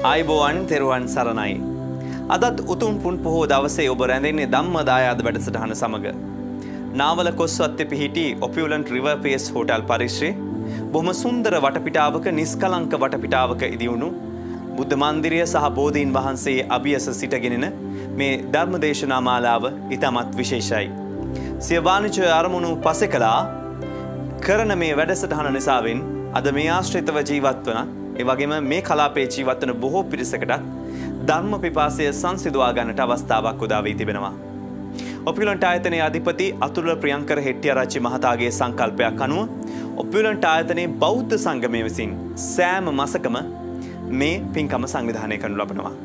ආයුබෝවන් තෙරුවන් සරණයි. අදත් උතුම් පුන් පොහෝ දවසේ ඔබ රැඳෙන්නේ ධම්ම දායාද වැඩසටහන සමග. නාවල කොස්වත්තේ පිහිටි ඔපියුලන්ට් රිවර් පේස් හෝටල් පරිශ්‍රයේ බොහොම සුන්දර වටපිටාවක නිස්කලංක වටපිටාවක ඉදිවුණු බුද්ධ මන්දිරය සහ බෝධීන් වහන්සේ අභියස සිටගෙනෙන මේ ධර්ම දේශනා මාලාව ඉතාමත් විශේෂයි. සිය වාණිජ්‍ය අරමුණු පසෙකලා කරන මේ වැඩසටහන නිසාවෙන් අද මේ ආශ්‍රිතව ජීවත් වන ඒ වගේම මේ කලාපයේ ජීවත් වන බොහෝ පිරිසකටත් ධර්ම පිපාසය සංසිඳවා ගන්නට අවස්ථාවක් උදා වී තිබෙනවා. ඔපියුලන්ට් ආයතනයේ අධිපති අතුල ප්‍රියංකර හෙට්ටිආරච්චි මහතාගේ සංකල්පයක් අනුව ඔපියුලන්ට් ආයතනයේ බෞද්ධ සංගමය විසින් සෑම මාසකම මේ පින්කම සංවිධානය කරනු ලබනවා.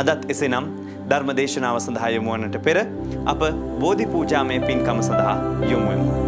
අදත් එසේනම් ධර්ම දේශනාව සඳහා යොමු වන්නට පෙර අප බෝධි පූජාමය පින්කම සඳහා යොමු වෙමු.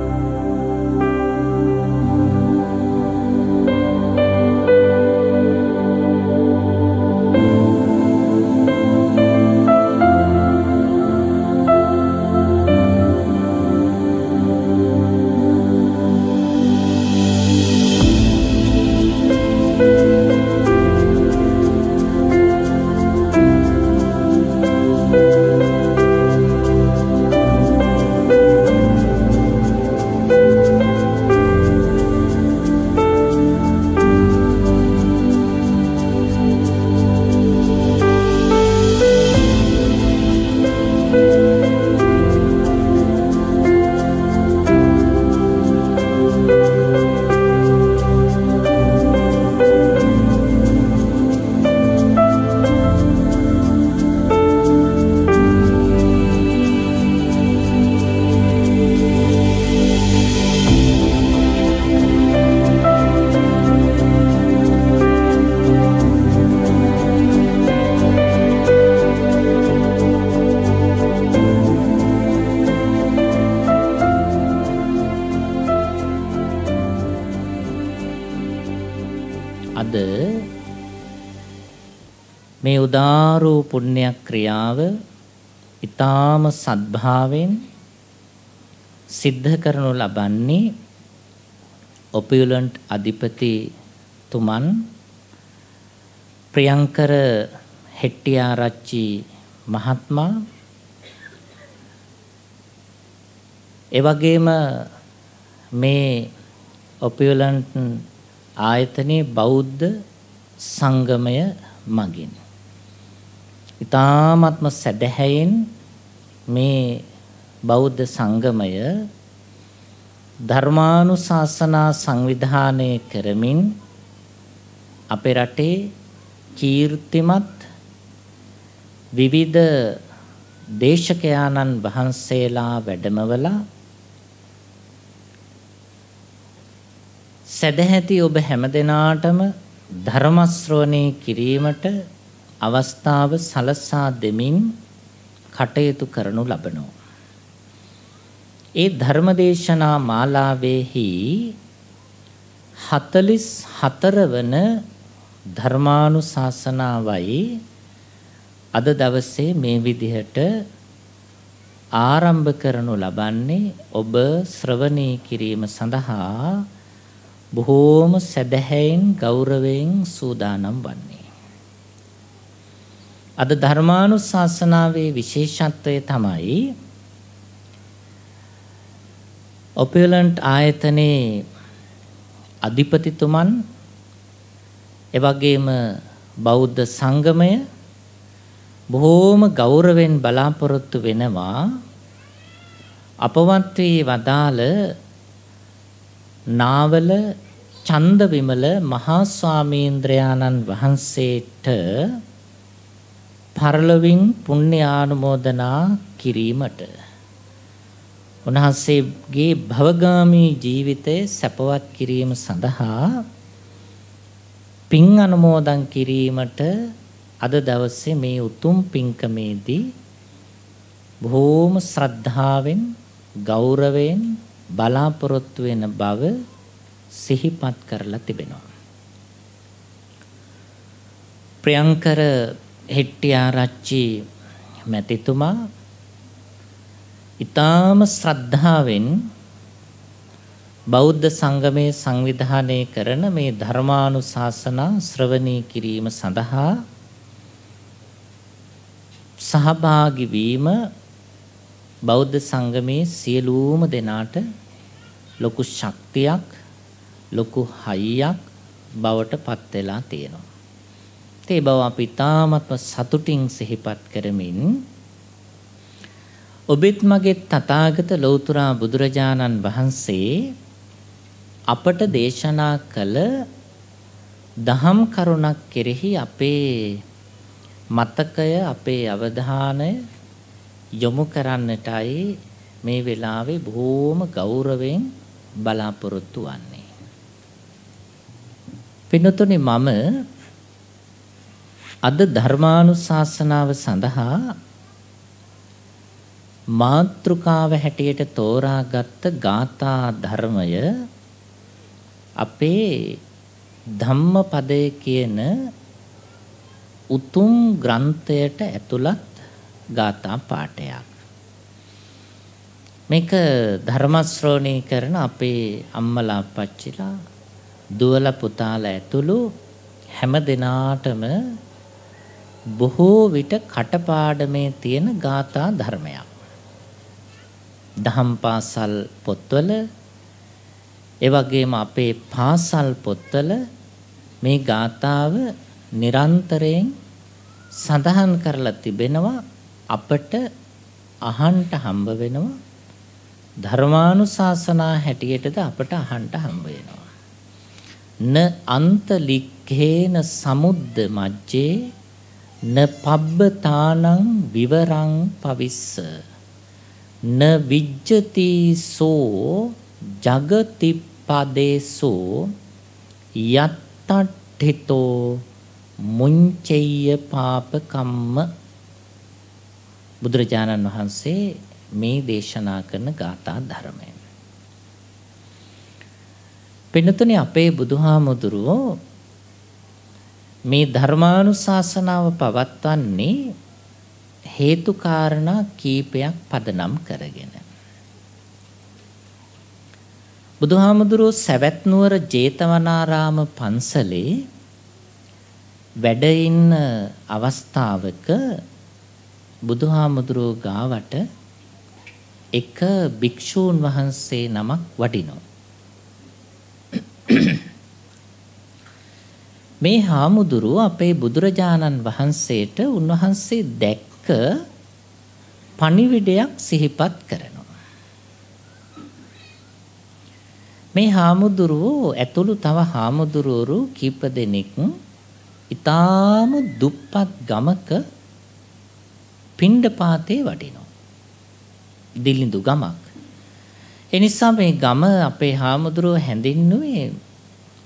මේ උදාරෝ පුණ්‍ය ක්‍රියාව ඊ타ම සද්භාවයෙන් සිද්ධ කරනු ලබන්නේ ඔපියුලන්ට් අධිපති තුමන් ප්‍රියංකර හෙට්ටිආරච්චි මහත්මයා එවැගේම මේ ඔපියුලන්ට් ආයතනයේ බෞද්ධ සංගමය මගින් ඊ타ත්ම සදහැයෙන් මේ බෞද්ධ සංගමය ධර්මානුශාසනා සංවිධානය කරමින් අපේ රටේ කීර්තිමත් විවිධ දේශකයාණන් වහන්සේලා වැඩමවලා සදැහැති ඔබ හැමදෙනාටම ධර්ම ශ්‍රවණය කිරීමට අවස්ථාව සලසා දෙමින් කටයුතු කරනු ලබනවා. ඒ ධර්මදේශනා මාලාවේහි 44 වන ධර්මානුශාසනාවයි අද දවසේ මේ විදිහට ආරම්භ කරනු ලබන්නේ ඔබ ශ්‍රවණය කිරීම සඳහා බොහෝම සදහැයෙන් ගෞරවයෙන් සූදානම් වන්නේ. අද ධර්මානුශාසනාවේ විශේෂත්වය තමයි ඔපියුලන්ට් ආයතනයේ අධිපතිතුමන් එවැගේම බෞද්ධ සංගමය බොහෝම ගෞරවයෙන් බලාපොරොත්තු වෙනවා අපවත් වී වදාළ නාවල චන්දවිමල මහා ස්වාමීන්ද්‍රයාණන් වහන්සේට පරලොවින් පුණ්‍යානුමෝදනා කිරීමට උන්වහන්සේගේ භවගාමී ජීවිතය සැපවත් කිරීම සඳහා පින් අනුමෝදන් කිරීමට අද දවසේ මේ උතුම් පින්කමේදී බොහෝම ශ්‍රද්ධාවෙන් ගෞරවයෙන් බලාපොරොත්තු වෙන බව සිහිපත් කරලා තිබෙනවා. ප්‍රියංකර හෙට්ටිආරච්චි මැතිතුමා ඊ타ම ශ්‍රද්ධාවෙන් බෞද්ධ සංගමයේ සංවිධානය කරන මේ ධර්මානුශාසනා ශ්‍රවණී කිරීම සඳහා සහභාගී වීම බෞද්ධ සංගමේ සියලුම දෙනාට ලොකු ශක්තියක් ලොකු හයියක් බවට පත් වෙලා තියෙනවා. ඒ බව අපි තාමත්ම සතුටින් සිහිපත් කරමින් ඔබෙත් මගේ තථාගත ලෞතර බුදුරජාණන් වහන්සේ අපට දේශනා කළ දහම් කරුණක් කෙරෙහි අපේ මතකය අපේ අවධානය යොමු කරන්නටයි මේ වෙලාවේ බොහෝම ගෞරවයෙන් බලාපොරොත්තු වන්නේ. පින්තුනි, මම අද ධර්මානුශාසනාව සඳහා මාතෘකාව හැටියට තෝරාගත් ගාථා ධර්මය අපේ ධම්මපදය කියන උතුම් ග්‍රන්ථයට ඇතුළත් ගාථා පාඨයක්. මේක ධර්ම ශ්‍රවණය කරන අපේ අම්මලා අප්පච්චිලා දුවලා පුතාලා ඇතුළු හැම දිනාටම බොහෝ විට කටපාඩමේ තියෙන ගාථා ධර්මයක්. දහම් පාසල් පොත්වල ඒ වගේම අපේ පාසල් පොත්වල මේ ගාථාව නිරන්තරයෙන් සඳහන් කරලා තිබෙනවා. අපට අහන්න හම්බ වෙනවා. ධර්මානුශාසනා හැටියටද අපට අහන්න හම්බ වෙනවා. න අන්තලික්ඛේන සමුද්ද මජ්ජේ න පබ්බතානං විවරං පවිස්ස න විජ්ජති සෝ ජගතිප්පදේසෝ යත්තට්ඨිතෝ මුංචෙය්‍ය පාපකම්ම. බුදුරජාණන් වහන්සේ මේ දේශනා කරන ගාථා ධර්මය. පින්නතුනේ, අපේ බුදුහාමුදුරුවෝ මේ ධර්මානුශාසනාව පවත්වන්නේ හේතු කාරණා කීපයක් පදනම් කරගෙන. බුදුහාමුදුරුවෝ සවැත් නුවර ජේතවනාරාම පන්සලේ වැඩ ඉන්න අවස්ථාවක බුදුහාමුදුරුවෝ ගාවට එක භික්ෂූන් වහන්සේ නමක් වඩිනවා. මේ හාමුදුරුවෝ අපේ බුදුරජාණන් වහන්සේට උන්වහන්සේ දැක්ක පණිවිඩයක් සිහිපත් කරනවා. මේ හාමුදුරුවෝ ඇතුළු තව හාමුදුරුවෝ කීප දෙනෙක් ඊටාම දුප්පත් ගමක පිණ්ඩපාතේ වඩිනවා. දිලිඳු ගමක්. ඒ නිසා මේ ගම අපේ හාමුදුරුවෝ හැඳින්නුවේ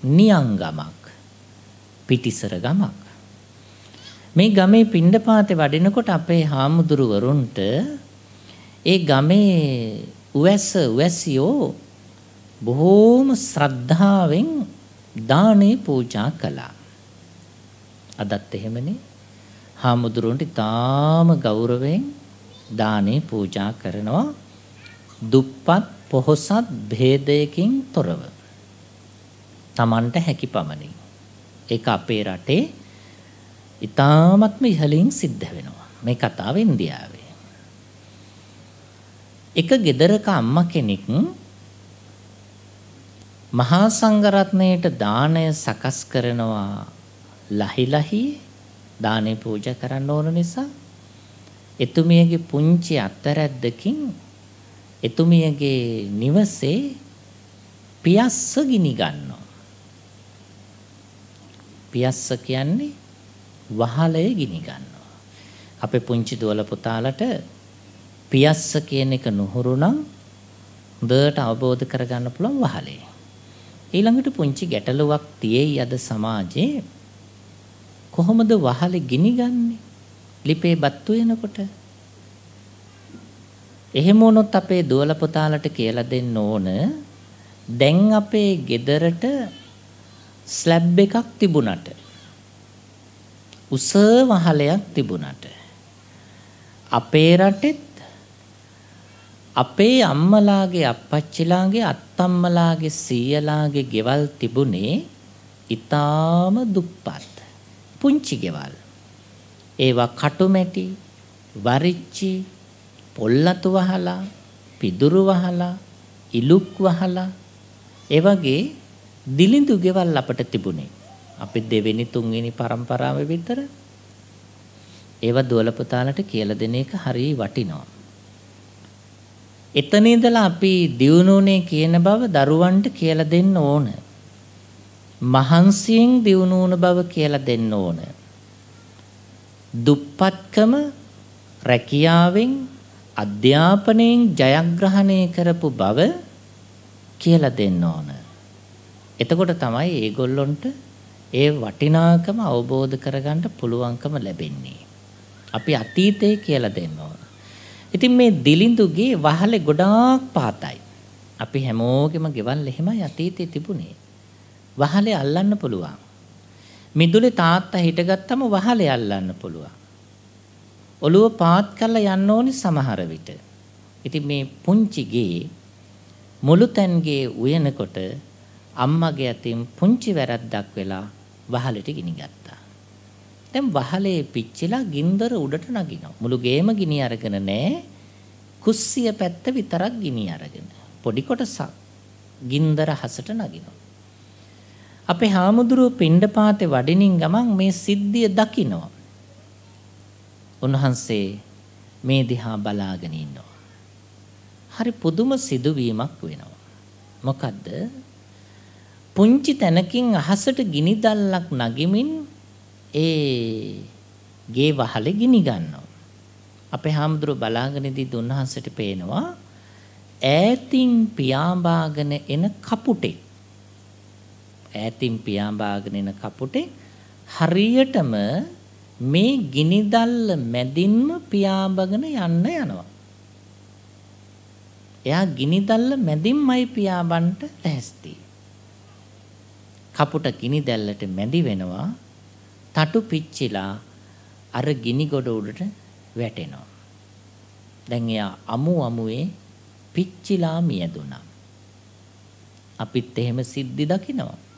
නියං ගමක්, පිටිසර ගමක්. මේ ගමේ පිණ්ඩපාතේ වඩිනකොට අපේ හාමුදුරුවරුන්ට ඒ ගමේ උවැසියෝ බොහෝම ශ්‍රද්ධාවෙන් දානේ පූජා කළා. අදත් එහෙමනේ. හාමුදුරුවන්ට තාම ගෞරවයෙන් දානේ පූජා කරනවා. දුප්පත් පොහොසත් භේදයකින් තොරව. Tamanට හැකි පමණින්. ඒක අපේ රටේ ඊ타මත්ම ඉහළින් සිද්ධ වෙනවා. මේ කතාව ඉන්දියාවේ. එක ගෙදරක අම්මා කෙනෙක් මහා සංඝරත්නයට දාණය සකස් කරනවා. ලහි දානේ පූජා කරන්න ඕන නිසා එතුමියගේ පුංචි අත්තරැද්දකින් එතුමියගේ නිවසේ පියස්ස ගිනි ගන්නවා. පියස්ස කියන්නේ වහලය ගිනි ගන්නවා. අපේ පුංචි දුවල පුතාලට පියස්ස කියන එක නුහුරු නම් හොඳට අවබෝධ කරගන්න පුළුවන් වහලේ. ඊළඟට පුංචි ගැටලුවක් තියෙයි අද සමාජයේ. කොහොමද වහලේ ගිනි ගන්නේ? ලිපේ බත්තු වෙනකොට. එහෙම වුණොත් අපේ දුවල පුතාලට කියලා දෙන්න ඕන. දැන් අපේ ගෙදරට ස්ලැබ් එකක් තිබුණට, උස වහලයක් තිබුණට, අපේ රටෙත් අපේ අම්මලාගේ අප්පච්චිලාගේ අත්තම්මලාගේ සීයලාගේ ගෙවල් තිබුණේ ඊටාම දුප්පත් පුංචි ගෙවල්. ඒවා කටුමැටි වරිච්චි, පොල්ලතු වහලා, පිදුරු වහලා, ඉලුක් වහලා ඒ වගේ දිලිඳු ගෙවල් අපට තිබුණේ. අපි දෙවෙනි තුන්වෙනි පරම්පරාවේ විතර ඒවා දුවල පුතාලට කියලා දෙන එක හරිය වටිනවා. එතන ඉඳලා අපි දියුණුනේ කියන බව දරුවන්ට කියලා දෙන්න ඕන. මහන්සියෙන් දියුණුන බව කියලා දෙන්න ඕන. දුප්පත්කම රැකියාවෙන් අධ්‍යාපනයෙන් ජයග්‍රහණය කරපු බව කියලා දෙන්න ඕන. එතකොට තමයි ඒගොල්ලොන්ට ඒ වටිනාකම අවබෝධ කරගන්න පුළුවන්කම ලැබෙන්නේ. අපි අතීතේ කියලා දෙන්න ඕන. ඉතින් මේ දිලිඳුගේ වහලේ ගොඩාක් පාතයි. අපි හැමෝගෙම ගෙවල් එහෙමයි අතීතේ තිබුණේ. වහලේ අල්ලන්න පුළුවන්. මිදුලේ තාත්තා හිටගත්තම වහලේ අල්ලන්න පුළුවන්. ඔළුව පාත් කරලා යන්න ඕනි සමහර විට. ඉතින් මේ පුංචි ගේ මුළු තැන්ගේ උයනකොට අම්මගේ අතින් පුංචි වැරද්දක් වෙලා වහලෙට ගිනි ගත්තා. දැන් වහලේ පිච්චිලා ගින්දර උඩට නගිනවා. මුළු ගේම ගිනි අරගෙන නැහැ. කුස්සිය පැත්ත විතරක් ගිනි අරගෙන. පොඩි කොටසක් ගින්දර හසට නගිනවා. අපේ හාමුදුරුවෝ පිණ්ඩපාතේ වඩිනින් ගමන් මේ සිද්ධිය දකිනවා. උන්වහන්සේ මේ දිහා බලාගෙන ඉන්නවා. හරි පුදුම සිදුවීමක් වෙනවා. මොකද්ද? පුංචි තැනකින් අහසට ගිනි දැල්ලක් නගිමින් ඒ ගේ වහලේ ගිනි ගන්නවා. අපේ හාමුදුරුවෝ බලාගෙන ඉඳි උන්වහන්සේට පේනවා ඈතින් පියාඹාගෙන එන කපුටෙක්. ඈතින් පියාඹාගෙන එන කපුටෙක් හරියටම මේ ගිනි දැල්ල මැදින්ම පියාඹගෙන යන්න යනවා. එයා ගිනි දැල්ල මැදින්මයි පියාඹන්න ලෑස්ති. කපුට ගිනි දැල්ලට මැදි වෙනවා. තටු පිච්චිලා අර ගිනි ගොඩ උඩට වැටෙනවා. දැන් එයා අමුවේ පිච්චිලා මියදුනා. අපිත් එහෙම සිද්ධි දකිනවා.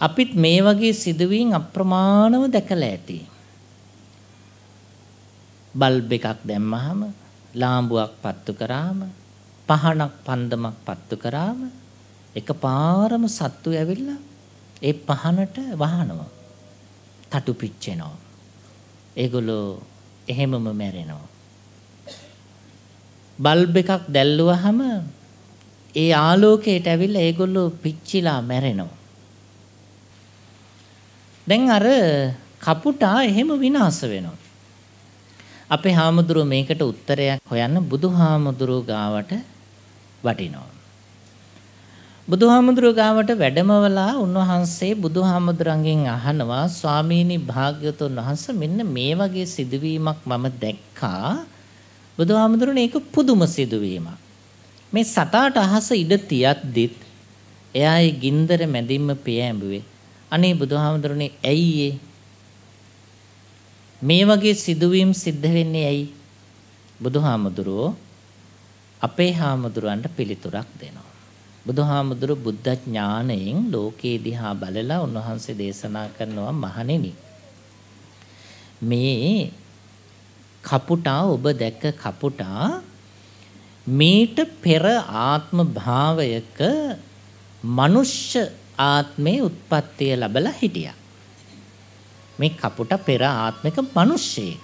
අපිත් මේ වගේ සිදුවීම් අප්‍රමාණව දැකලා ඇති. බල්බ් එකක් දැම්මහම, ලාම්පුවක් පත්තු කරාම, පහනක් පන්දමක් පත්තු කරාම එකපාරම සත්තු ඇවිල්ලා ඒ පහනට වහනවා. තටු පිච්චෙනවා. ඒගොල්ලෝ එහෙමම මැරෙනවා. බල්බ් එකක් දැල්ලුවාම ඒ ආලෝකයට ඇවිල්ලා ඒගොල්ලෝ පිච්චිලා මැරෙනවා. දැන් අර කපුටා එහෙම විනාශ වෙනවා. අපේ හාමුදුරුවෝ මේකට උත්තරයක් හොයන්න බුදුහාමුදුරුවෝ ගාවට වටිනවා. බුදුහාමුදුරුවෝ ගාවට වැඩමවලා උන්වහන්සේ බුදුහාමුදුරන්ගෙන් අහනවා ස්වාමීනි භාග්‍යවතුන් වහන්සේ මෙන්න මේ වගේ සිදුවීමක් මම දැක්කා. බුදුහාමුදුරනේ ඒක පුදුම සිදුවීමක්. මේ සතාට අහස ඉඩ තියද්දිත් එයා ඒ ගින්දර මැදින්ම පියෑඹුවේ. අනේ බුදුහාමුදුරනේ ඇයි මේ වගේ සිදුවීම් සිද්ධ වෙන්නේ ඇයි? බුදුහාමුදුරුවෝ අපේ හාමුදුරන්ට පිළිතුරක් දෙනවා. බුදුහාමුදුරුවෝ බුද්ධ ඥාණයෙන් ලෝකේ දිහා බලලා උන්වහන්සේ දේශනා කරනවා මහණෙනි මේ කපුටා ඔබ දැක්ක කපුටා මීට පෙර ආත්ම භාවයක මනුෂ්‍ය ආත්මේ උත්පත්තිය ලැබලා හිටියා. මේ කපුටා පෙර ආත්මික මිනිස්සෙක්.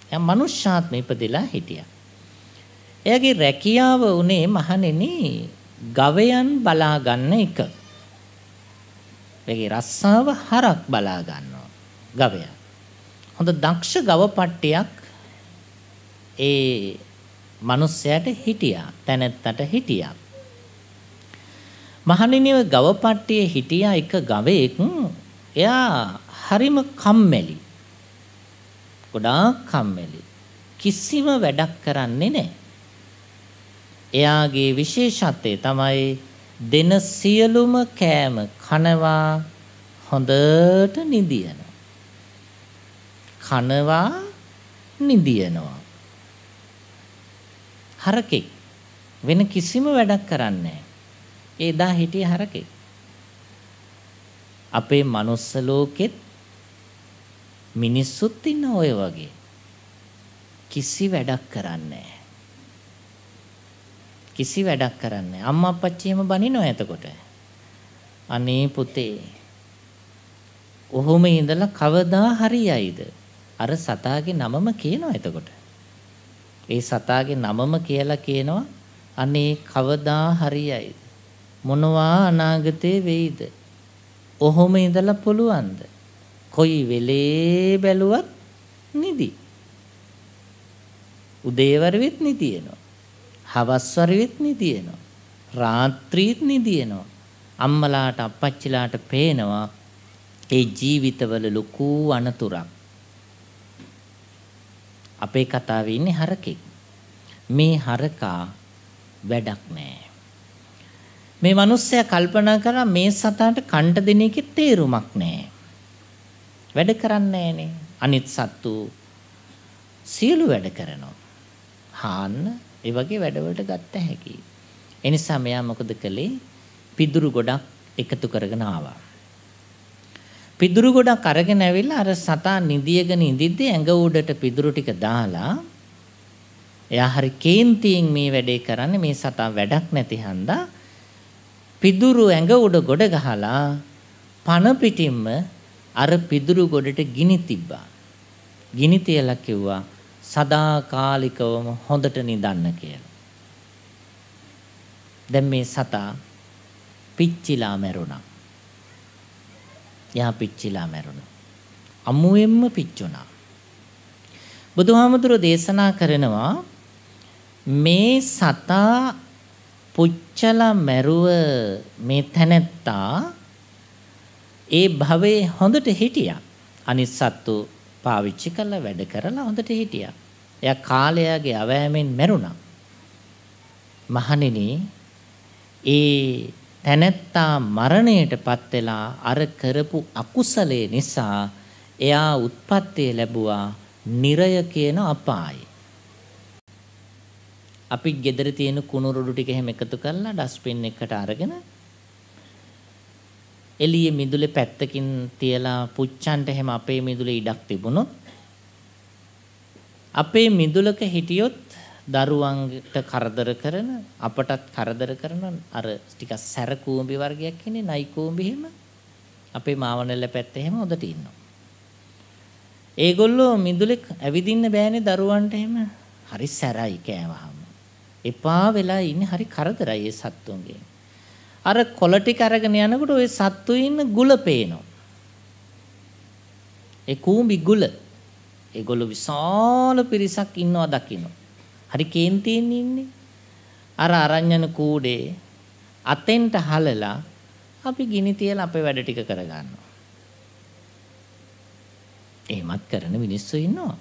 එයා මනුෂ්‍යාත්මෙ ඉපදෙලා හිටියා. එයාගේ රැකියාව උනේ මහණෙනි ගවයන් බලා ගන්න එක. එයාගේ රස්සාව හරක් බලා ගන්නවා ගවයා. හොඳ දක්ෂ ගව පට්ටියක් ඒ මිනිස්සයාට හිටියා. තැනැත්තට හිටියා. මහණෙනි ගව පට්ටියේ හිටියා එක ගවයෙක්. එයා හරිම කම්මැලි. ගොඩාක් කම්මැලි. කිසිම වැඩක් කරන්නේ නැහැ. එයාගේ විශේෂත්වය තමයි දෙන සියලුම කෑම කනවා හොඳට නිදියනවා. කනවා නිදියනවා. හරකෙක් වෙන කිසිම වැඩක් කරන්නේ නැහැ. ඒ දා හිටිය හරකෙක්. අපේ මනුස්ස ලෝකෙත් මිනිස්සුත් ඉන්න ඔය වගේ. කිසි වැඩක් කරන්නේ නැහැ. කිසි වැඩක් කරන්නේ. අම්මා අප්පච්චි එහෙම බනිනවා එතකොට. අනේ පුතේ. ඔහොම ඉඳලා කවදා හරියයිද? අර සතාගේ නමම කියනවා එතකොට. ඒ සතාගේ නමම කියලා කියනවා අනේ කවදා හරියයිද? මොනවා අනාගතේ වෙයිද? ඔහොම ඉඳලා පුළුවන්ද? කොයි වෙලේ බැලුවත් නිදි. උදේවරුවෙත් නිදිනවා. හවස්වරුවෙත් නිදිනවා. රාත්‍රියෙත් නිදිනවා. අම්මලාට අප්පච්චිලාට පේනවා ඒ ජීවිතවල ලොකු අනතුරක්. අපේ කතාවේ ඉන්නේ හරකෙක්. මේ හරකා වැඩක් නැහැ. මේ මිනිස්සයා කල්පනා කරා මේ සතාට කන්ට දෙන එකේ තේරුමක් නැහැ. වැඩ කරන්නේ නැහනේ. අනිත් සත්තු සියලු වැඩ කරනවා. හාන්න ඒ වගේ වැඩවලට ගත්ත හැකි. ඒ නිසා මෙයා මොකද කළේ? පිදුරු ගොඩක් එකතු කරගෙන ආවා. පිදුරු ගොඩක් අරගෙන ඇවිල්ලා අර සතා නිදියගෙන ඉඳිද්දී ඇඟ උඩට පිදුරු ටික දාලා එයා හරි කේන්තියෙන් මේ වැඩේ කරන්නේ මේ සතා වැඩක් නැති හන්දා පිදුරු ඇඟ උඩ ගොඩ ගහලා පන පිටින්ම අර පිදුරු ගොඩට ගිනි තිබ්බා. ගිනි තියලා කිව්වා සදාකාලිකවම හොඳට නිදන්න කියලා. දැන් මේ සතා පිච්චිලා මැරුණා. යා පිච්චිලා මැරුණා. අමුවෙන්ම පිච්චුණා. බුදුහාමුදුරෝ දේශනා කරනවා මේ සතා පුච්චලා මැරුව මේ තැනැත්තා ඒ භවයේ හොඳට හිටියා. අනිත් සත්තු පාවිච්චි කරලා වැඩ කරලා හොඳට හිටියා. එයා කාලයාගේ අවෑමෙන් මැරුණා. මහණෙනි ඒ තැනැත්තා මරණයටපත් වෙලා අර කරපු අකුසලයේ නිසා එයා උත්පත්තිය ලැබුවා නිරය කියන අපායේ. අපි ගෙදර තියෙන කුණු රොඩු ටික එහෙම එකතු කරලා ඩස්බින් එකකට අරගෙන එළියේ මිදුලේ පැත්තකින් තියලා පුච්චන්ට එහෙම අපේ මිදුලේ ඉඩක් තිබුණොත් අපේ මිදුලක හිටියොත් දරුවන්ට කරදර කරන අපටත් කරදර කරන අර ටිකක් සැර කූඹි වර්ගයක් ඉන්නේ නයි කූඹි එහෙම අපේ මාවනල්ල පැත්තේ එහෙම හොදට ඉන්නවා. ඒගොල්ලෝ මිදුලේ ඇවිදින්න බෑනේ දරුවන්ට එහෙම හරි සැරයි කෑවහම. එපා වෙලා ඉන්නේ හරි කරදරයි ඒ සත්තුන්ගේ. අර කොළ ටික අරගෙන යනකොට ওই සත්තු ඉන්න ගුල පේනවා. ඒ කූඹි ගුල. ඒගොල්ලෝ විශාල පිරිසක් ඉන්නවා දකින්න. හරි කේන්තියෙන් ඉන්නේ. අර අරඤ්ඤන කූඩේ අතෙන්ට හලලා අපි ගිනි තියලා අපේ වැඩ ටික කරගන්නවා. එහෙමත් කරන මිනිස්සු ඉන්නවා.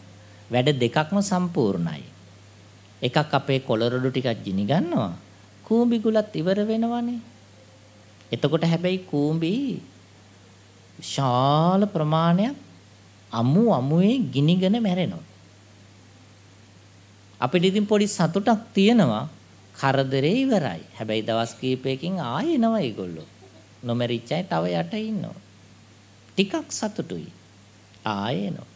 වැඩ දෙකක්ම සම්පූර්ණයි. එකක් අපේ කොළරොඩු ටිකක් ගිනි ගන්නවා. කූඹි ගුලත් ඉවර වෙනවනේ. එතකොට හැබැයි කූඹි විශාල ප්‍රමාණයක් අමුවේ ගිනිගෙන මැරෙනවා. අපිට ඉතින් පොඩි සතුටක් තියෙනවා. කරදරේ ඉවරයි. හැබැයි දවස් කීපයකින් ආයෙ එනවා ඒගොල්ලෝ. නොමැරිච්ච අය තව යට ඉන්නවා. ටිකක් සතුටුයි. ආයෙ එනවා.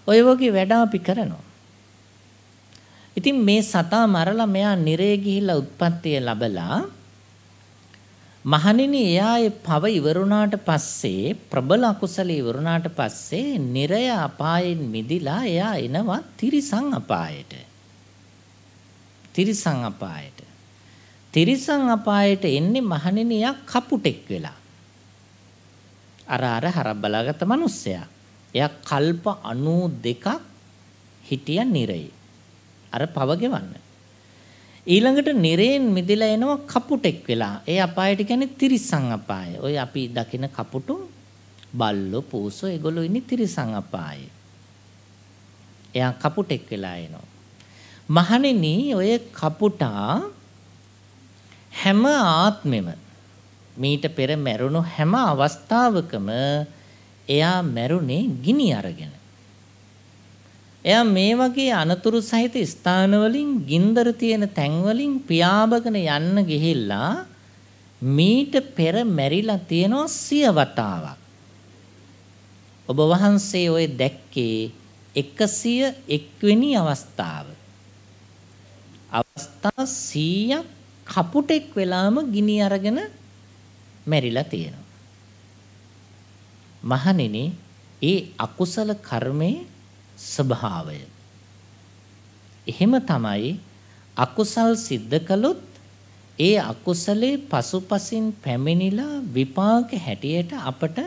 ඔය වගේ වැඩ අපි කරනවා. ඉතින් මේ සතා මරලා මෙයා නිරේ ගිහිල්ලා උත්පත්තිය ලැබලා මහණෙනි එයාගේ පව ඉවරුණාට පස්සේ ප්‍රබල අකුසල ඉවරුණාට පස්සේ නිරය අපායෙන් මිදිලා එයා එනවා තිරිසන් අපායට. තිරිසන් අපායට. තිරිසන් අපායට එන්නේ මහණෙනි එයා කපුටෙක් වෙලා. අර හරබලාගත මිනිස්සයා. එයා කල්ප 92ක් හිටිය නිරේ. අර පව ගෙවන්න. ඊළඟට නිරේන් මිදලා එනවා කපුටෙක් වෙලා. ඒ අපායට කියන්නේ තිරිසන් අපාය. ඔය අපි දකින කපුටු බල්ලෝ පූසෝ ඒගොල්ලෝ ඉන්නේ තිරිසන් අපායේ. එයා කපුටෙක් වෙලා එනවා. මහණෙනි ඔය කපුටා හැම ආත්මෙම මීට පෙර මැරුණු හැම අවස්ථාවකම එයා මැරුණේ ගිනි අරගෙන. එයා මේ වගේ අනතුරු සහිත ස්ථානවලින් ගින්දර තියෙන තැන්වලින් පියාඹගෙන යන්න ගිහිල්ලා මීට පෙර මැරිලා තියෙනවා 100 වතාවක්. ඔබ වහන්සේ ඔය දැක්කේ 101 වෙනි අවස්ථාව. අවස්ථා 100ක් කපුටෙක් වෙලාම ගිනි අරගෙන මැරිලා තියෙනවා. මහණෙනි, ඒ අකුසල කර්මයේ ස්වභාවය. එහෙම තමයි අකුසල් සිද්ධ කළොත් ඒ අකුසලේ පසුපසින් පැමිණිලා විපාක හැටියට අපට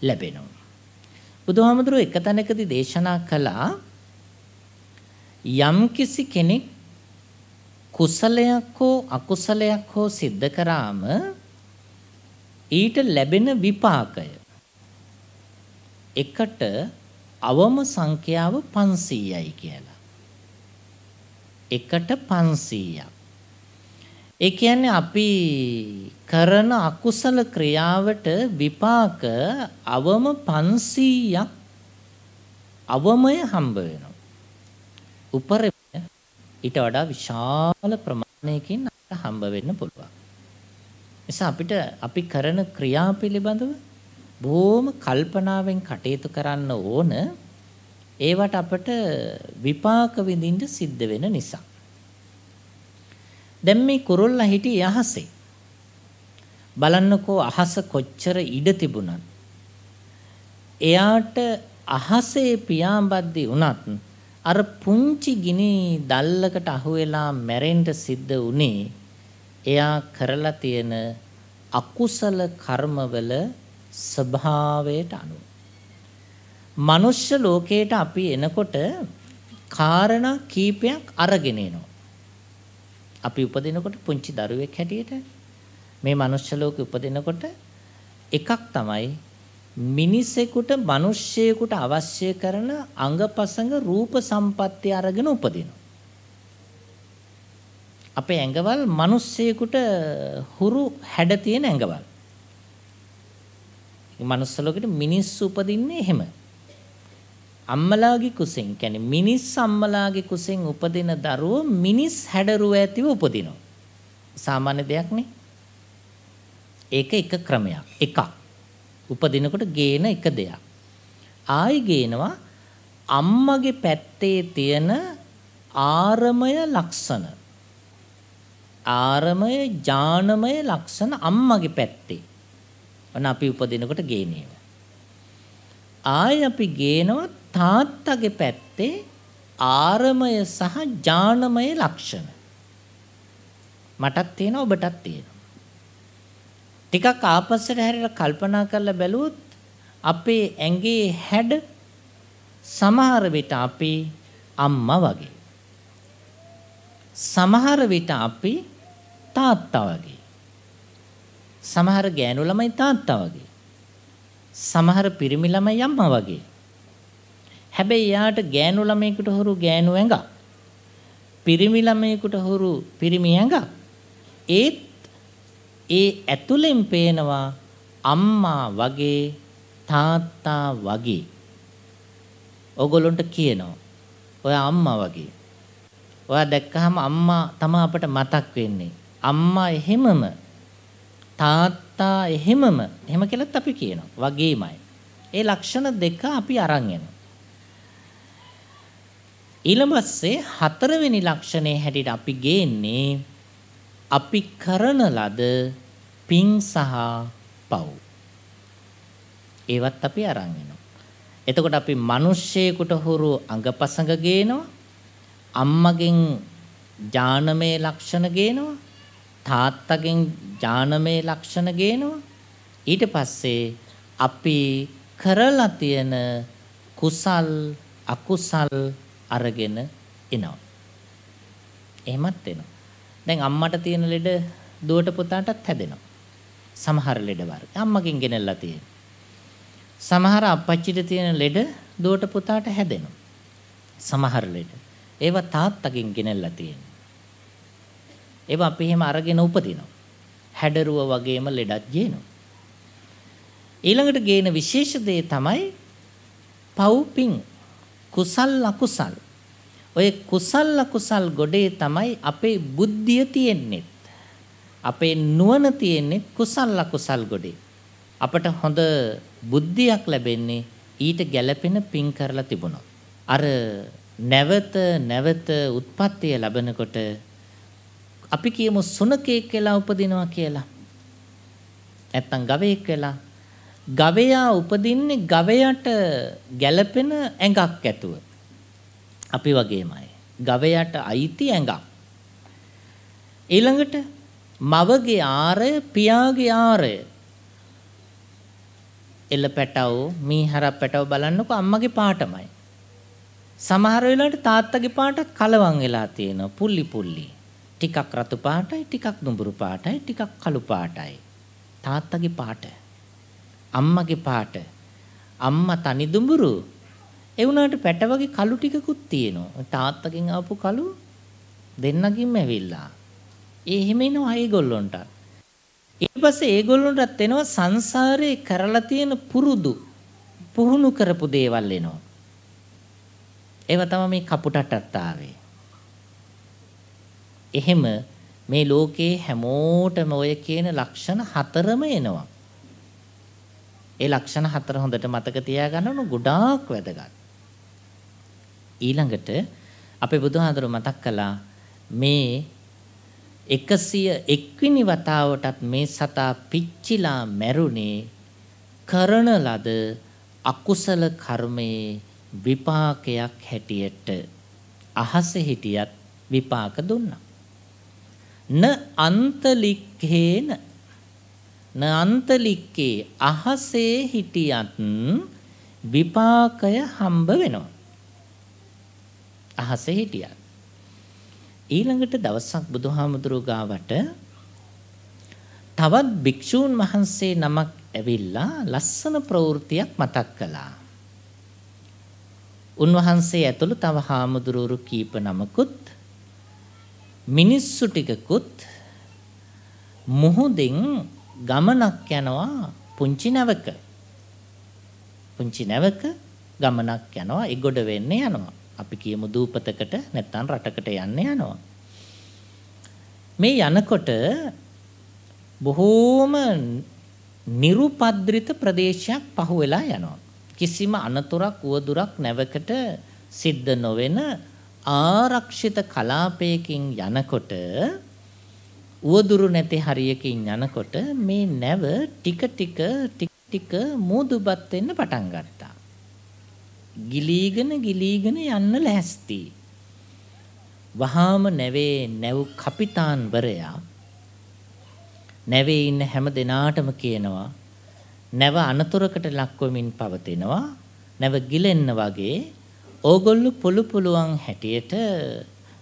ලැබෙනවා. බුදුහාමුදුරුවෝ එක තැනකදී දේශනා කළා යම්කිසි කෙනෙක් කුසලයක් හෝ අකුසලයක් හෝ සිද්ධ කරාම ඊට ලැබෙන විපාකය එකට අවම සංඛ්‍යාව 500යි කියලා. එකට 500ක්. ඒ කියන්නේ අපි කරන අකුසල ක්‍රියාවට විපාක අවම 500ක් අවමය හම්බ වෙනවා. උපරිම ඊට වඩා විශාල ප්‍රමාණයකින් අපට හම්බ වෙන්න පුළුවන්. නිසා අපිට අපි කරන ක්‍රියා පිළිබඳව බොහොම කල්පනාවෙන් කටයුතු කරන්න ඕන. ඒවට අපට විපාක විඳින්න සිද්ධ වෙන නිසා. දැන් මේ කුරුල්ලා හිටියේ අහසේ. බලන්නකෝ අහස කොච්චර ඉඩ තිබුණත් එයාට අහසේ පියාඹද්දි වුණත් අර පුංචි ගිනි දැල්ලකට අහු වෙලා මැරෙන්න සිද්ධ වුණේ එයා කරලා තියෙන අකුසල කර්මවල ස්වභාවයට අනුව. මනුෂ්‍ය ලෝකයට අපි එනකොට කාරණා කීපයක් අරගෙන එනවා. අපි උපදිනකොට පුංචි දරුවෙක් හැටියට මේ මනුෂ්‍ය ලෝකෙ උපදිනකොට එකක් තමයි මිනිසෙකුට මිනිස්සෙකුට අවශ්‍ය කරන අංගපසංග රූප සම්පත්‍ය අරගෙන උපදිනවා. අපේ ඇඟවල් මිනිස්සෙකුට හුරු හැඩ තියෙන ඇඟවල්. මනුස්ස ලෝකෙට මිනිස්සු උපදින්නේ එහෙම. අම්මලාගේ කුසෙන් කියන්නේ මිනිස් අම්මලාගේ කුසෙන් උපදින දරුවෝ මිනිස් හැඩරුව ඇතිව උපදිනවා. සාමාන්‍ය දෙයක් නේ. ඒක එක ක්‍රමයක්. එකක්. උපදිනකොට ගේන එක දෙයක්. ආයි ගේනවා අම්මගේ පැත්තේ තියෙන ආරමය ලක්ෂණ. ආරමය ඥානමය ලක්ෂණ අම්මගේ පැත්තේ. ඔන්න අපි උපදිනකොට ගේනේ. ආයි අපි ගේනවා තාත්තගේ පැත්තේ ආරමය සහ ඥානමය ලක්ෂණ. මටත් තියෙනවා ඔබටත් තියෙනවා. ටිකක් ආපස්සට හැරිලා කල්පනා කරලා බැලුවොත් අපේ ඇඟේ හැඩ සමහර විට අපි අම්මා වගේ. සමහර විට අපි තාත්තා වගේ. සමහර ගෑනු ළමයි තාත්තා වගේ. සමහර පිරිමි ළමයි අම්මා වගේ. හැබැයි යාට ගෑනු ළමයෙකුට හුරු ගෑනු ඇඟක්. පිරිමි ළමයෙකුට හුරු පිරිමි ඇඟක්. ඒත් ඒ ඇතුලෙන් පේනවා අම්මා වගේ තාත්තා වගේ. ඕගොල්ලන්ට කියනවා ඔය අම්මා වගේ. ඔයා දැක්කහම අම්මා තමයි අපට මතක් වෙන්නේ. අම්මා එහෙමම තාත්තා එහෙමම එහෙම කියලාත් අපි කියනවා. වගේමයි. ඒ ලක්ෂණ දෙක අපි අරන් යනවා. ඊළඟසේ හතරවෙනි ලක්ෂණය හැටියට අපි ගේන්නේ අපි කරන ලද පින් සහ පව්. ඒවත් අපි අරන් එනවා. එතකොට අපි මිනිස්සෙකුට හුරු අංගපසංග ගේනවා. අම්මගෙන් ඥානමය ලක්ෂණ ගේනවා. තාත්තගෙන් ඥානමය ලක්ෂණ ගේනවා. ඊට පස්සේ අපි කරලා තියෙන කුසල් අකුසල් අරගෙන එනවා. එහෙමත් එනවා. දැන් අම්මට තියෙන ලෙඩ දුවට පුතාටත් හැදෙනවා. සමහර ලෙඩ වර්ග අම්මගෙන් ගෙනල්ලා තියෙන. සමහර අප්පච්චිට තියෙන ලෙඩ දුවට පුතාට හැදෙනවා. සමහර ලෙඩ ඒවා තාත්තගෙන් ගෙනල්ලා තියෙන. ඒවා අපි එහෙම අරගෙන උපදිනවා. හැඩරුව වගේම ලෙඩක් ගේනවා. ඊළඟට ගේන විශේෂ දේ තමයි පව්පින් කුසල් අකුසල්. ඔය කුසල් අකුසල් ගොඩේ තමයි අපේ බුද්ධිය තියෙන්නේ. අපේ නුවණ තියෙන්නේ කුසල් අකුසල් ගොඩේ. අපට හොඳ බුද්ධියක් ලැබෙන්නේ ඊට ගැළපෙන පින් කරලා තිබුණා. අර නැවත නැවත උත්පත්තිය ලැබෙනකොට අපි කියමු සුනකෙක් කියලා උපදිනවා කියලා. නැත්තම් ගවයෙක් වෙලා. ගවයා උපදින්නේ ගවයාට ගැළපෙන ඇඟක් ඇතුව. අපි වගේමයි. ගවයාට අයිති ඇඟක්. ඊළඟට මවගේ ආරය පියාගේ ආරය. එළ පැටව මීහර පැටව බලන්නකො අම්මගේ පාටමයි. සමහර වෙලාවට තාත්තගේ පාටත් කලවම් වෙලා තියෙනවා. පුල්ලි පුල්ලි. ටිකක් රතු පාටයි, ටිකක් දුඹුරු පාටයි, ටිකක් කළු පාටයි. තාත්තගේ පාට. අම්මගේ පාට. අම්මා තනි දුඹුරු. ඒ වුණාට පැට වගේ කළු ටිකකුත් තියෙනවා. තාත්තගෙන් ආපු කළු දෙන්නකින්ම ඇවිල්ලා. ඒ හිම එනවා ඒගොල්ලොන්ට. ඊට පස්සේ ඒගොල්ලොන්ටත් එනවා සංසාරේ කරලා තියෙන පුරුදු පුහුණු කරපු දේවල් එනවා. ඒව තමයි මේ කපුටටත් ආවේ. එහෙම මේ ලෝකේ හැමෝටම ඔය කියන ලක්ෂණ හතරම එනවා. ඒ ලක්ෂණ හතර හොඳට මතක තියාගන්න ඕන ගොඩාක් වැදගත්. ඊළඟට අපේ බුදුහාඳුර මතක් කළා මේ 101 වෙනි වතාවටත් මේ සතා පිච්චිලා මැරුණේ කරන ලද අකුසල කර්මයේ විපාකයක් හැටියට. අහසේ හිටියත් විපාක දුන්නා. න අන්තලික්කේන න අන්තලික්කේ අහසේ හිටියත් විපාකය හම්බ වෙනවා. අහසේ හිටියත්. ඊළඟට දවසක් බුදුහාමුදුරුවෝ ගාවට තවත් භික්ෂූන් වහන්සේ නමක් ඇවිල්ලා ලස්සන ප්‍රවෘත්තියක් මතක් කළා. උන්වහන්සේ ඇතුළු තව හාමුදුරුවරු කීප නමකුත් මිනිස්සු ටිකකුත් මුහුදෙන් ගමනක් යනවා පුංචි නැවක. පුංචි නැවක ගමනක් යනවා එගොඩ වෙන්න යනවා. අපි කියමු දූපතකට නැත්නම් රටකට යන්න යනවා. මේ යනකොට බොහෝම නිරුපද්‍රිත ප්‍රදේශයක් පහුවෙලා යනවා. කිසිම අනතුරක් උවදුරක් නැවකට සිද්ධ නොවන ආරක්ෂිත කලාපයකින් යනකොට උවදුරු නැති හරියකින් යනකොට මේ නැව ටික ටික මූදුපත් වෙන්න පටන් ගත්තා. ගිලීගෙන යන්න ලැස්ති. වහාම නැව් කපිතාන්වරයා නැවේ ඉන්න හැම දෙනාටම කියනවා නැව අනතුරකට ලක්වමින් පවතිනවා. නැව ගිලෙන්න වගේ ඕගොල්ලෝ පුළුවන් හැටියට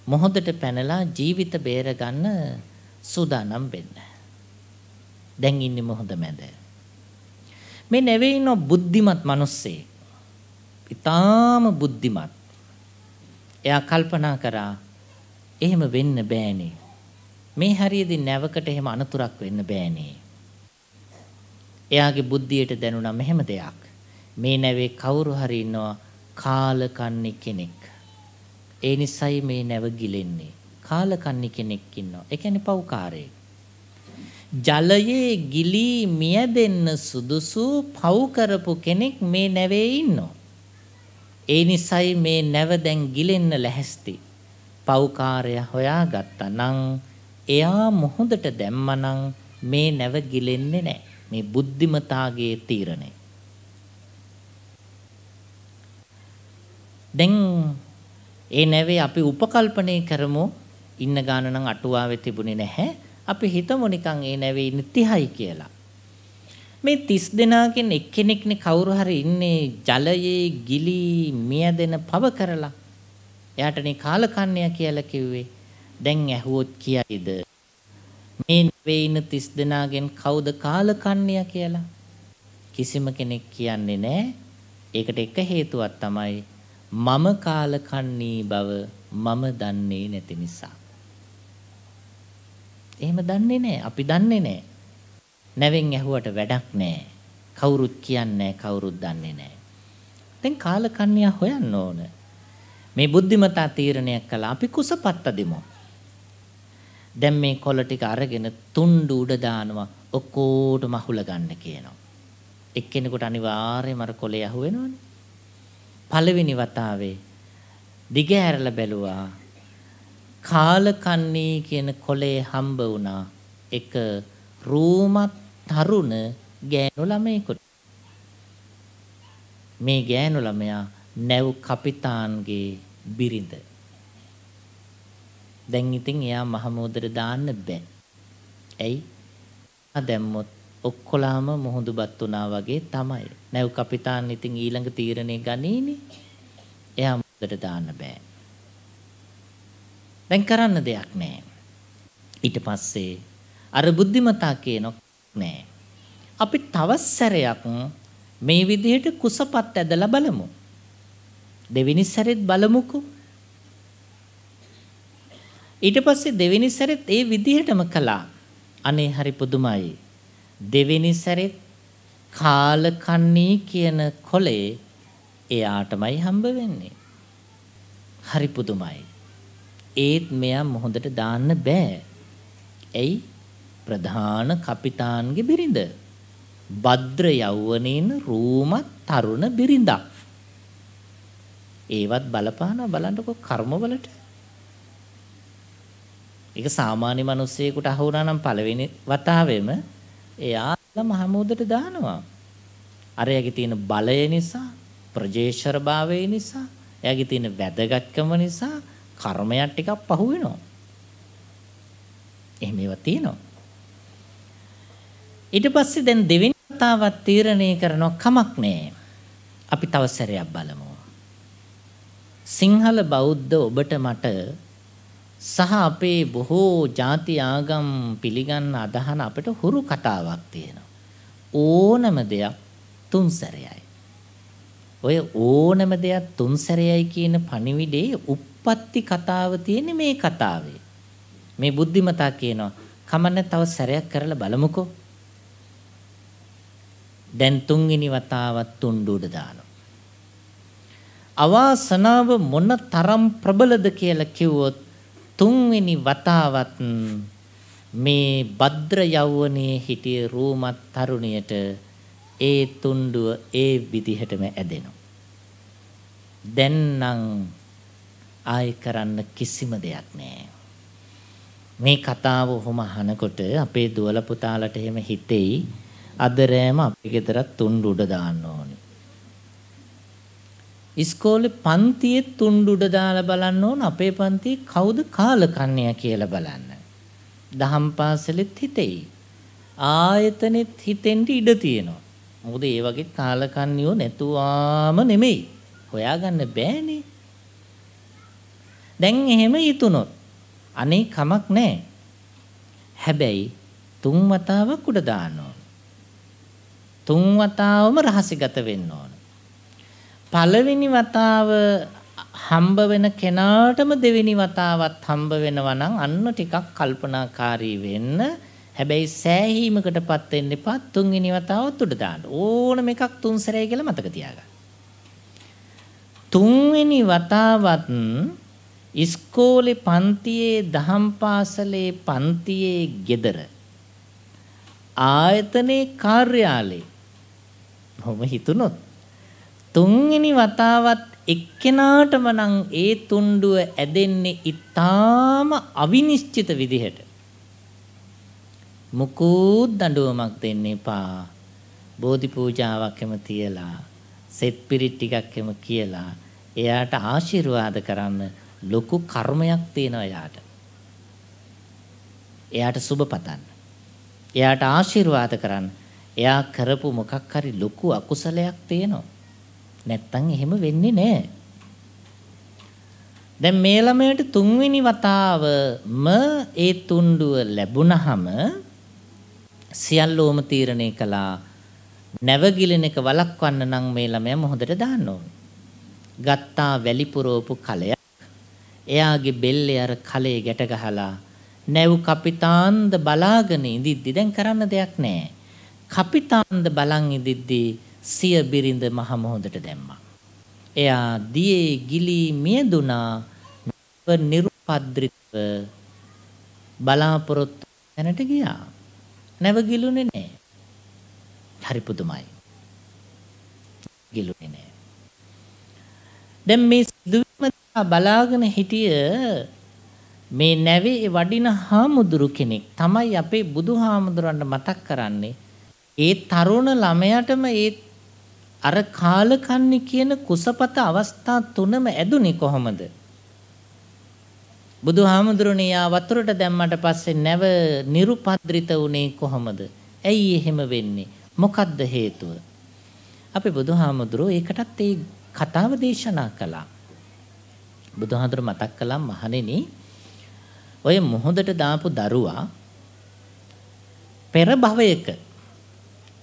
මොහොතට පැනලා ජීවිත බේර ගන්න සූදානම් වෙන්න. දැන් ඉන්නේ මොහොත මැද. මේ නැවේ ඉන්න බුද්ධිමත් මිනිස්සේ. ඊටාම බුද්ධිමත්. එයා කල්පනා කරා එහෙම වෙන්න බෑනේ. මේ හරියදී නැවකට එහෙම අනතුරක් වෙන්න බෑනේ. එයාගේ බුද්ධියට දැනුණා මෙහෙම දෙයක්. මේ නැවේ කවුරු හරි ඉන්නවා කාලකන්ණි කෙනෙක්. ඒ නිසයි මේ නැව ගිලෙන්නේ. කාලකන්ණි කෙනෙක් ඉන්නවා. ඒ කියන්නේ පව්කාරයෙක්. ජලයේ ගිලී මියදෙන්න සුදුසු පව් කරපු කෙනෙක් මේ නැවේ ඉන්නවා. ඒ නිසයි මේ නැව දැන් ගිලෙන්න ලැහැස්ති. පව්කාරයා හොයාගත්තා නම් එයා මොහොතට දැම්මනම් මේ නැව ගිලෙන්නේ නැහැ. මේ බුද්ධිමතාගේ තීරණය. දැන් ඒ නැවේ අපි උපකල්පනය කරමු ඉන්න ගාන නම් අටුවාවේ තිබුණේ නැහැ. අපි හිතමු නිකන් ඒ නැවේ ඉන්නේ 30යි කියලා. මේ 30 දෙනාගෙන් එක්කෙනෙක්නේ කවුරු හරි ඉන්නේ ජලයේ ගිලී මියදෙන පව කරලා. එයාටනේ කාලකන්ණියා කියලා කිව්වේ. දැන් ඇහුවොත් කියයිද මේ නැවේ ඉන්න 30 දෙනාගෙන් කවුද කාලකන්ණියා කියලා? කිසිම කෙනෙක් කියන්නේ නැහැ. ඒකට එක හේතුවක් තමයි මම කාලකන්ණී බව මම දන්නේ නැති නිසා. එහෙම දන්නේ නැහැ. අපි දන්නේ නැහැ. නැවෙන් ඇහුවට වැඩක් නැහැ. කවුරුත් කියන්නේ කවුරුත් දන්නේ නැහැ. දැන් කාලකන්ණියා හොයන්න ඕන. මේ බුද්ධිමතා තීරණයක් කළා අපි කුසපත්ත දෙමු. දැන් මේ කොළ ටික අරගෙන තුණ්ඩු උඩ දානවා ඔක්කොටම අහුල ගන්න කියනවා. එක්කෙනෙකුට අනිවාර්යයෙන්ම අර කොළේ අහු වෙනවනේ. පළවෙනි වතාවේ දිග ඇරලා බැලුවා. කාලකන්ණී කියන කොලේ හම්බ වුණා එක රූමත් තරුණ ගෑනු ළමයෙකුට. මේ ගෑනු ළමයා නැව් කපිතාන්ගේ බිරිඳ. දැන් ඉතින් එයා මහමුදට දාන්න බෑ. ඇයි? දැම්මොත් ඔක්කොලාම මුහුදුබත් වුණා වගේ තමයි. නැව් කපිතාන් ඉතින් ඊළඟ තීරණය ගනීනේ. එයා මුහුදට දාන්න බෑ. දැන් කරන්න දෙයක් නැහැ. ඊට පස්සේ අර බුද්ධිමතා කියනොත් නෑ. අපි තවත් සැරයක් මේ විදිහට කුසපත් ඇදලා බලමු. දෙවෙනි සැරෙත් බලමුකෝ. ඊට පස්සේ දෙවෙනි සැරෙත් ඒ විදිහටම කළා. අනේ හරි පුදුමයි. දෙවෙනි සැරෙත් කාලකන්ණී කියන කොලේ එයාටමයි හම්බ වෙන්නේ. හරි පුදුමයි. ඒත් මෙයා මොහොතට දාන්න බෑ. ඇයි? ප්‍රධාන කපිතාන්ගේ බිරිඳ. භද්‍ර යෞවනේන රූමත් තරුණ බිරිඳක්. ඒවත් බලපාන බලන්නකො කර්මවලට. ඒක සාමාන්‍ය මිනිස්සෙකුට අහු වුණා නම් පළවෙනි වතාවෙම එයා මහමුදට දානවා. අරයාගේ තියෙන බලය නිසා, ප්‍රජේශරභාවය නිසා, එයාගේ තියෙන වැදගත්කම නිසා කර්මයක් ටිකක් පහු වෙනවා. එහෙම ඒවා තියෙනවා. ඊට පස්සේ දැන් දෙවෙනි වතාවක් තීරණය කරනවා කමක් නැහැ. අපි තව සැරයක් බලමු. සිංහල බෞද්ධ ඔබට මට සහ අපේ බොහෝ ಜಾති ආගම් පිළිගන්න අදහන අපිට හුරු කතාවක් තියෙනවා. ඕනම දෙයක් තුන් සැරයයි. ඔය ඕනම දෙයක් තුන් සැරයයි කියන පණිවිඩේ උප්පත්ති කතාව තියෙන්නේ මේ කතාවේ. මේ බුද්ධිමතා කියනවා කමන්න තව සැරයක් කරලා බලමුකෝ. දැන් තුන්වෙනි වතාවත් තුන්ඩු උඩ දානවා. අවාසනාව මොන තරම් ප්‍රබලද කියලා කිව්වොත් තුන්වෙනි වතාවත් මේ භද්‍ර යෞවනයේ හිටිය රූමත් තරුණියට ඒ තුන්ඩුව ඒ විදිහටම ඇදෙනවා. දැන් නම් ආයි කරන්න කිසිම දෙයක් නැහැ. මේ කතාව ඔහොම අහනකොට අපේ දුවල පුතාලට එහෙම හිතෙයි අද රෑම අපේ ගෙදරත් තුන්ඩු උඩ දාන්න ඕනේ. ඉස්කෝලේ පන්තියේ තුන්ඩු උඩ දාලා බලන්න ඕන අපේ පන්තියේ කවුද කාලකන්ණියා කියලා බලන්න. දහම් පාසලෙත් හිතෙයි. ආයතනෙත් හිතෙන්න ඉඩ තියෙනවා. මොකද ඒ වගේ කාලකන්ණියෝ නැතුවාම නෙමෙයි. හොයාගන්න බෑනේ. දැන් එහෙම හිතුනොත් අනේ කමක් නැහැ. හැබැයි තුන් වතාවක් උඩ දාන්න ඕන. තුන් වතාවම රහසිගත වෙන්න ඕන. පළවෙනි වතාව හම්බ වෙන කෙනාටම දෙවෙනි වතාවත් හම්බ වෙනවා නම් අන්න ටිකක් කල්පනාකාරී වෙන්න. හැබැයි සෑහීමකටපත් වෙන්න එපා. තුන්වෙනි වතාවත් උඩ දාන්න. ඕනම එකක් තුන් සැරේ කියලා මතක තියාගන්න. තුන්වෙනි වතාවත් ඉස්කෝලේ පන්තියේ දහම් පාසලේ පන්තියේ ගෙදර ආයතනයේ කාර්යාලේ මොම හිතුනොත් තුන්වෙනි වතාවත් එක්කෙනාටම නම් ඒ තුන්ඩුව ඇදෙන්නේ ඊටාම අවිනිශ්චිත විදිහට. මුකුත් දඬුවමක් දෙන්න එපා. බෝධි පූජාවක් එම තියලා සෙත් පිරිත් ටිකක් එම කියලා එයාට ආශිර්වාද කරන්න ලොකු කර්මයක් තියෙනවා එයාට. එයාට සුබ පතන්න. එයාට ආශිර්වාද කරන්න. එයා කරපු මොකක් හරි ලොකු අකුසලයක් තියෙනවා. නැත්තම් එහෙම වෙන්නේ නැහැ. දැන් මේ ළමයට තුන්වෙනි වතාවම ඒ තුන්ඩුව ලැබුණහම සියල්ලෝම තීරණය කළා නැවගිලෙන එක වළක්වන්න නම් මේ ළමයා මොහොතට දාන්න ඕන. ගත්තා වැලි පුරවපු කලයක්. එයාගේ බෙල්ලේ අර කලේ ගැට ගහලා නැව් කපිතාන්ද බලාගෙන ඉඳිද්දි දැන් කරන්න දෙයක් නැහැ. කපිතාන්ද බලන් ඉඳිද්දි සිය බිරිඳ මහ මොහොතට දැම්මා. එයා දියේ ගිලී මියදුනා නිරුපද්‍රිතව බලාපොරොත්තු දැනට ගියා. නැව ගිලුනේ නැහැ. හරි පුදුමයි. ගිලුනේ නැහැ. දැන් මේ සිදුවීම බලාගෙන හිටිය මේ නැවේ වඩින හාමුදුරු කෙනෙක් තමයි අපේ බුදුහාමුදුරන්ට මතක් කරන්නේ. ඒ තරුණ ළමයාටම ඒ අර කාලකන්ණි කියන කුසපත අවස්ථා තුනම ඇදුනේ කොහොමද? බුදුහාමුදුරනේ යා වතුරට දැම්මට පස්සේ නැව නිරුපද්‍රිත වුණේ කොහොමද? ඇයි එහෙම වෙන්නේ? මොකද්ද හේතුව? අපේ බුදුහාමුදුරෝ ඒකටත් ඒ කතාව දේශනා කළා. බුදුහාමුදුර මතක් කළා මහණෙනි ඔය මොහොතට දාපු දරුවා පෙර භවයක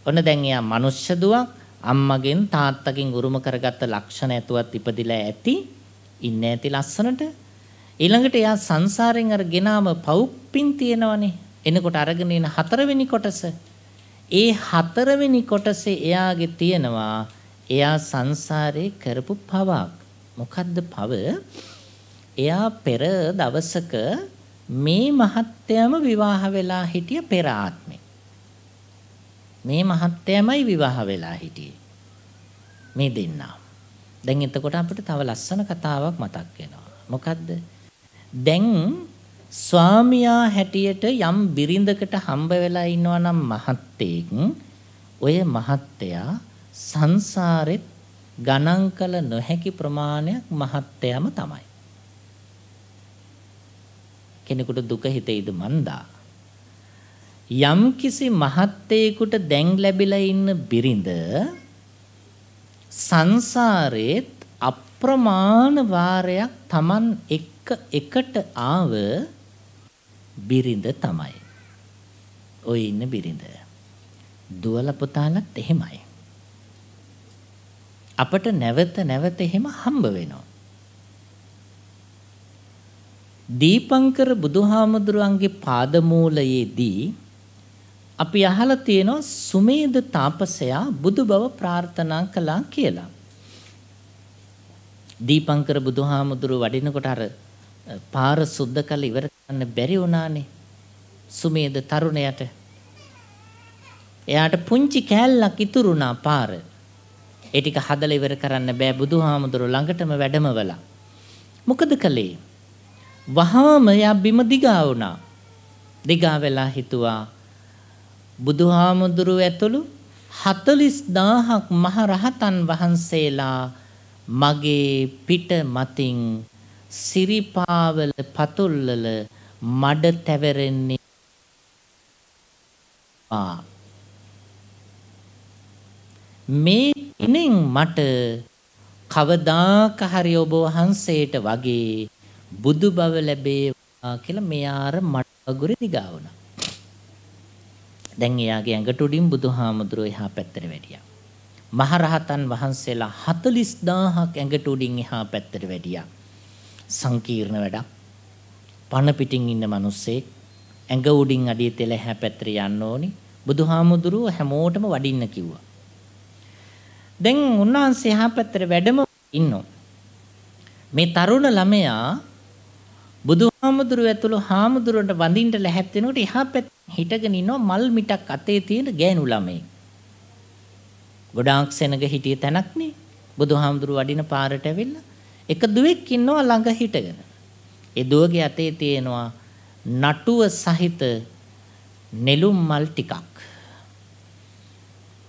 ඔන්න දැන් එයා මනුෂ්‍ය දුවක් අම්මගෙන් තාත්තගෙන් උරුම කරගත්ත ලක්ෂණ ඇතුවත් ඉපදිලා ඇති ඉන්නේ ඇති ලස්සනට ඊළඟට එයා සංසාරයෙන් අර ගෙනාම පවුප්පින් තියෙනවනේ එනකොට අරගෙන එන හතරවෙනි කොටස ඒ හතරවෙනි කොටසේ එයාගේ තියෙනවා එයා සංසාරේ කරපු පවක් මොකද්ද පව එයා පෙර දවසක මේ මහත්යම විවාහ වෙලා හිටිය පෙර ආත්මේ මේ මහත්යමයි විවාහ වෙලා හිටියේ මේ දෙන්නා දැන් එතකොට අපිට තව ලස්සන කතාවක් මතක් වෙනවා මොකද්ද දැන් ස්වාමියා හැටියට යම් බිරිඳකට හම්බ වෙලා ඉන්නවා නම් මහත්තයෙක් ඔය මහත්තයා සංසාරෙත් ගණන් කළ නොහැකි ප්‍රමාණයක් මහත්තයම තමයි කෙනෙකුට දුක හිතෙයිද මන්දා යම් කිසි මහත්තයෙකුට දැන් ලැබිලා ඉන්න බිරිඳ සංසාරෙත් අප්‍රමාණ වාරයක් Taman එකට ආව බිරිඳ තමයි ඔය ඉන්න බිරිඳ දුවල පුතාලත් එහෙමයි අපට නැවත නැවත එහෙම හම්බ වෙනවා දීපංකර බුදුහාමුදුරුවන්ගේ පාදමූලයේදී අපි අහලා තියෙනවා සුමේද තාපසයා බුදු බව ප්‍රාර්ථනා කළා කියලා. දීපංකර බුදුහාමුදුරුව වඩිනකොට අර පාර සුද්ධ කළ ඉවර කරන්න බැරි වුණානේ. සුමේද තරුණයට. එයාට පුංචි කෑල්ලක් ඉතුරුණා පාර. ඒ ටික හදලා ඉවර කරන්න බෑ බුදුහාමුදුරුව ළඟටම වැඩමවලා. මොකද කළේ? වහාම යා බිම දිගා වුණා. දිගා වෙලා හිතුවා බුදුහාමුදුරුව ඇතුළු 40000ක් මහ රහතන් වහන්සේලා මගේ පිට මතින් සිරිපාවල පතුල්වල මඩ තැවරෙන්නේ මේ ඉනෙන් මට කවදාක හරි ඔබ වහන්සේට වගේ බුදු බව ලැබේවා කියලා මෙයාර මඩගුරේ දිගා වුණා. දැන් එයාගේ ඇඟට උඩින් බුදුහාමුදුරුවෝ එහා පැත්තට වැඩියා. මහරහතන් වහන්සේලා 40000ක් ඇඟට උඩින් එහා පැත්තට වැඩියා. සංකීර්ණ වැඩක්. පණ පිටින් ඉන්න මිනිස්සෙක් ඇඟ උඩින් අඩිය තෙල එහා පැත්තට යන්න ඕනි. බුදුහාමුදුරුවෝ හැමෝටම වඩින්න කිව්වා. දැන් උන්වහන්සේ එහා පැත්තට වැඩම ඉන්නෝ. මේ තරුණ ළමයා බුදුහාමුදුරුවෝ ඇතුළු හාමුදුරුවන්ට වඳින්න ලැහැත් වෙනකොට එහා පැත්තේ හිටගෙන ඉන්නවා මල් මිටක් අතේ තියෙන ගෑනු ළමයි. ගොඩාක් සෙනග හිටිය තැනක් නේ. බුදුහාමුදුරුවෝ වඩින පාරට ඇවිල්ලා එක දුවෙක් ඉන්නවා ළඟ හිටගෙන. ඒ දුවගේ අතේ තියෙනවා නටුව සහිත නෙළුම් මල් ටිකක්.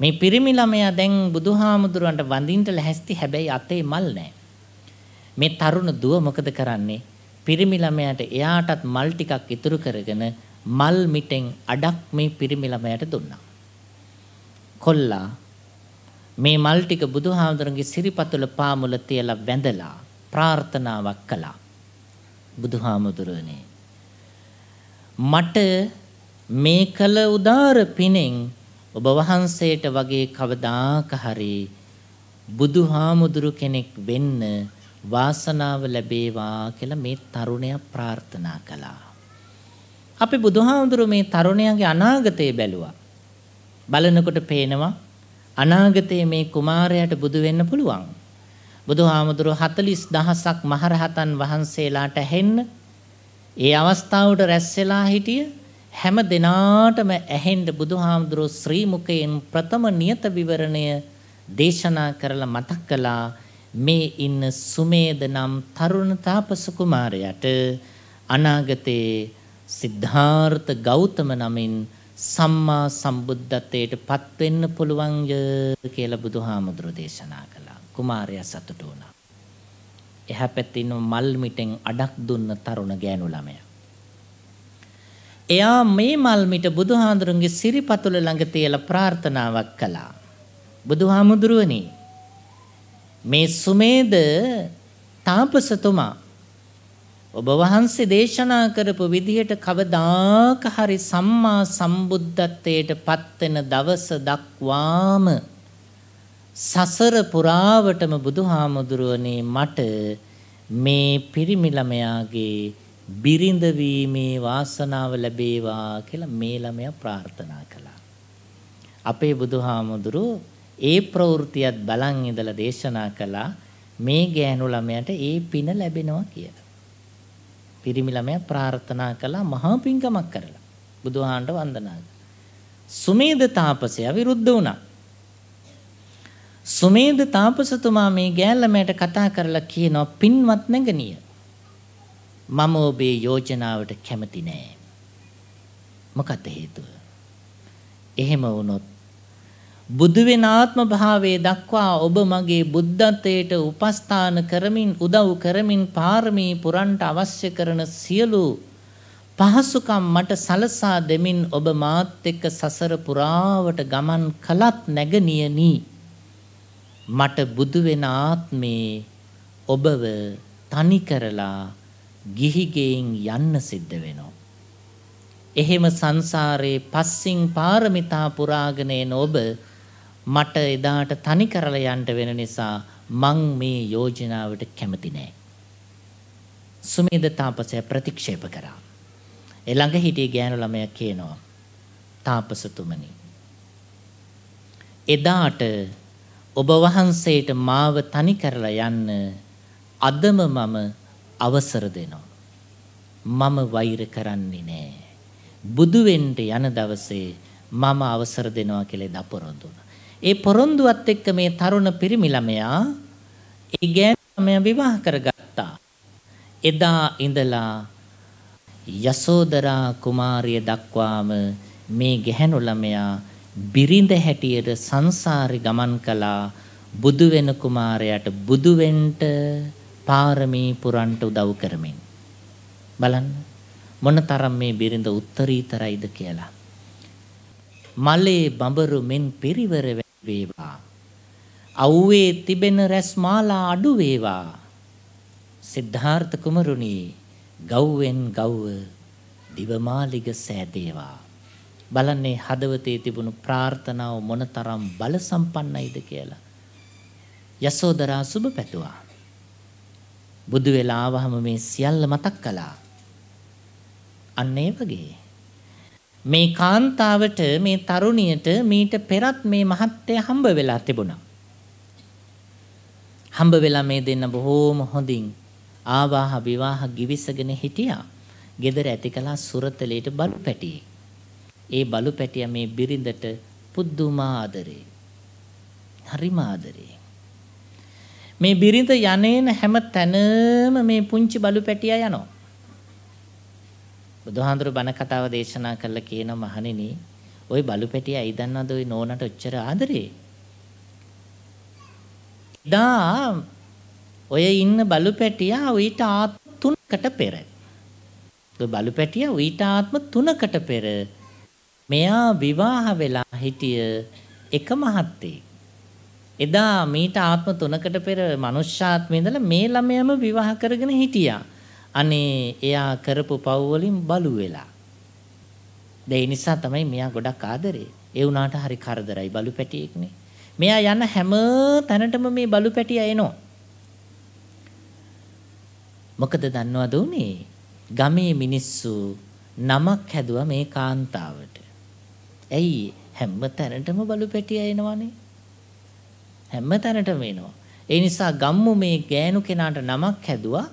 මේ පිරිමි ළමයා දැන් බුදුහාමුදුරුවන්ට වඳින්න ලැහැස්ති හැබැයි අතේ මල් නැහැ. මේ තරුණ දුව මොකද කරන්නේ? පිරිමි ළමයාට එයාටත් මල් ටිකක් ඉතුරු කරගෙන මල් මිටෙන් අඩක් මේ පිරිමි ළමයාට දුන්නා. කොල්ලා මේ මල් ටික බුදුහාමුදුරන්ගේ සිරිපතුල පාමුල තියලා වැඳලා ප්‍රාර්ථනාවක් කළා. බුදුහාමුදුරනේ මට මේ කල උදාර පිනෙන් ඔබ වහන්සේට වගේ කවදාක හරි බුදුහාමුදුරු කෙනෙක් වෙන්න වාසනාව ලැබේවා කියලා මේ තරුණයා ප්‍රාර්ථනා කළා. අපි බුදුහාමුදුරුවෝ මේ තරුණයාගේ අනාගතය බැලුවා. බලනකොට පේනවා අනාගතයේ මේ කුමාරයාට බුදු වෙන්න පුළුවන්. බුදුහාමුදුරුවෝ 40000ක් මහරහතන් වහන්සේලාට ඇහෙන්න ඒ අවස්ථාවට රැස් වෙලා හිටිය හැම දිනාටම ඇහෙන්න බුදුහාමුදුරුවෝ ශ්‍රී මුඛයෙන් ප්‍රථම නියත විවරණය දේශනා කරලා මතක් කළා මේ ඉන්න සුමේද නම් තරුණ තාපස කුමාරයාට අනාගතේ සිද්ධාර්ථ ගෞතම නමින් සම්මා සම්බුද්ධත්වයට පත් වෙන්න පුළුවන් කියලා බුදුහාමුදුරෝ දේශනා කළා. කුමාරයා සතුටු වුණා. එහා පැත්තේ ඉන්න මල් මිටෙන් අඩක් දුන්න තරුණ ගෑනු ළමයා. එයා මේ මල් මිට බුදුහාමුදුරන්ගේ සිරිපතුල ළඟ තියලා ප්‍රාර්ථනාවක් කළා. බුදුහාමුදුරුවනි, මේ සුමේද තාපසතුමා ඔබ වහන්සේ දේශනා කරපු විදිහට කවදාක හරි සම්මා සම්බුද්ධත්වයට පත් වෙන දවස දක්වාම සසර පුරාවටම බුදුහාමුදුරුවනේ මට මේ පිරිමි ළමයාගේ බිරිඳ වීමේ වාසනාව ලැබේවා කියලා මේ ළමයා ප්‍රාර්ථනා කළා. අපේ බුදුහාමුදුරුවෝ ඒ ප්‍රවෘත්තියත් බලන් ඉඳලා දේශනා කළා මේ ගෑනු ළමයාට ඒ පින ලැබෙනවා කියලා. පිරිමි ළමයා ප්‍රාර්ථනා කළා මහා පිංකමක් කරලා බුදුහාන්ට වන්දනා කළා. සුමේද තාපසයා විරුද්ධ වුණා. සුමේද තාපසතුමා මේ ගෑනු ළමයාට කතා කරලා කියනවා පින්වත් නැගණිය මම ඔබේ යෝජනාවට කැමති නෑ. මොකද හේතුව? එහෙම වුණොත් බුදු වෙන ආත්ම භාවයේ දක්වා ඔබ මගේ බුද්ධත්වයට උපස්ථාන කරමින් උදව් කරමින් පාරමී පුරන්ට අවශ්‍ය කරන සියලු පහසුකම් මට සලසා දෙමින් ඔබ මාත් එක්ක සසර පුරාවට ගමන් කළත් නැගණියනි මට බුදු වෙන ආත්මේ ඔබව තනි කරලා ගිහිගෙන් යන්න සිද්ධ වෙනවා. එහෙම සංසාරේ පස්සින් පාරමිතා පුරාගෙන එන ඔබ මට එදාට තනි කරලා යන්න වෙන නිසා මං මේ යෝජනාවට කැමති නෑ. සුමේද තාපසයා ප්‍රතික්ෂේප කරා. ඒ ළඟ හිටිය ගෑනු ළමයා කියනවා තාපසතුමනි එදාට ඔබ වහන්සේට මාව තනි කරලා යන්න අදම මම අවසර දෙනවා. මම වෛර කරන්නේ නෑ. බුදු වෙන්න යන දවසේ මම අවසර දෙනවා කියලා එදා පොරොන්දු වුණා. ඒ පොරොන්දුවත් එක්ක මේ තරුණ පිරිමි ළමයා ඒ ගෑනු ළමයා විවාහ කරගත්තා. එදා ඉඳලා යසෝදරා කුමාරිය දක්වාම මේ ගැහැණු ළමයා බිරිඳ හැටියට සංසාරේ ගමන් කළා. බුදු වෙන කුමාරයාට බුදු වෙන්න පාරමී පුරන්ට උදව් කරමින්. බලන්න මොනතරම් මේ බිරිඳ උත්තරීතරයිද කියලා. මලේ බඹරු මෙන් පිරිවර වේවා. අව්වේ තිබෙන රැස් මාලා අඩු වේවා. සිද්ධාර්ථ කුමරුනි ගව්වෙන් ගව්ව දිවමාලිග සෑදේවා. බලන්නේ හදවතේ තිබුණු ප්‍රාර්ථනාව මොනතරම් බල සම්පන්නයිද කියලා. යසෝදරා සුබ පැතුවා. බුදු වෙලා ආවහම මේ සියල්ල මතක් කළා. අන්න ඒ වගේ මේ කාන්තාවට මේ තරුණියට මීට පෙරත් මේ මහත්තයා හම්බ වෙලා තිබුණා. හම්බ වෙලා මේ දෙන්න බොහෝම හොඳින් ආවාහ විවාහ ගිවිසගෙන හිටියා. ගෙදර ඇති කළා සුරතලේට බලු පැටියෙක්. ඒ බලු පැටියා මේ බිරිඳට පුදුම ආදරේ. හරිම ආදරේ. මේ බිරිඳ යන්නේන හැම තැනම මේ පුංචි බලු පැටියා යනවා. බුදුහාඳුර බණ කතාව දේශනා කළා කියන මහණෙනි ওই බලු පැටියා ඇයි දන්නවද ওই නෝනට ඔච්චර ආදරේ? එදා ඔය ඉන්න බලු පැටියා ඊට ආත්ම 3කට පෙර. ඔය බලු පැටියා ඊට ආත්ම 3කට පෙර මෙයා විවාහ වෙලා හිටිය එක මහත්තයෙක්. එදා මීට ආත්ම 3කට පෙර මනුෂ්‍යාත්මේ ඉඳලා මේ ළමයාම විවාහ කරගෙන හිටියා. අනේ එයා කරපු පව් වලින් බලු වෙලා. ඒ නිසා තමයි මෙයා ගොඩක් ආදරේ. ඒ වුණාට හරි කරදරයි බලු පැටියෙක්නේ. මෙයා යන හැම තැනටම මේ බලු පැටියා එනවා. මොකද දන්නවද උනේ? ගමේ මිනිස්සු නමක් හැදුවා මේ කාන්තාවට. ඇයි හැම තැනටම බලු පැටියා එනවනේ? හැම තැනටම එනවා. ඒ නිසා ගම්මු මේ ගෑනු කෙනාට නමක් හැදුවා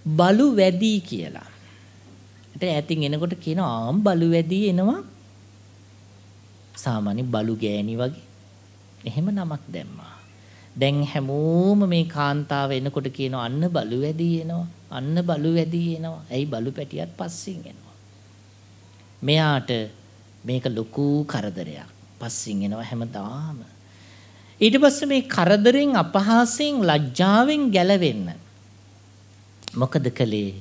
බලු වැඩි කියලා. ඉතින් ඈතින් එනකොට කියනවා බලු වැඩි එනවා. සාමාන්‍ය බලු ගෑණි වගේ. එහෙම නමක් දැම්මා. දැන් හැමෝම මේ කාන්තාව එනකොට කියනවා අන්න බලු වැඩි එනවා. අන්න බලු වැඩි එනවා. ඇයි බලු පැටියත් පස්සෙන් එනවා. මෙයාට මේක ලොකු කරදරයක්. පස්සෙන් එනවා හැමදාම. ඊට පස්සේ මේ කරදරෙන් අපහාසයෙන් ලැජ්ජාවෙන් ගැලවෙන්න මොකද කළේ?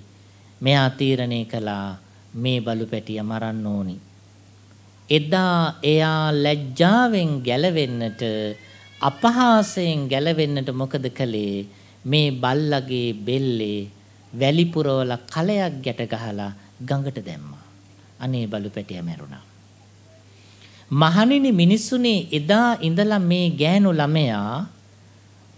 මෙයා තීරණය කළා මේ බලු පැටිය මරන්න ඕනි. එදා එයා ලැජ්ජාවෙන් ගැලවෙන්නට අපහාසයෙන් ගැලවෙන්නට මොකද කළේ? මේ බල්ලගේ බෙල්ලේ වැලි පුරවල කලයක් ගැට ගහලා ගඟට දැම්මා. අනේ බලු පැටියා මැරුණා. මහණෙනි මිනිසුනේ එදා ඉඳලා මේ ගෑනු ළමයා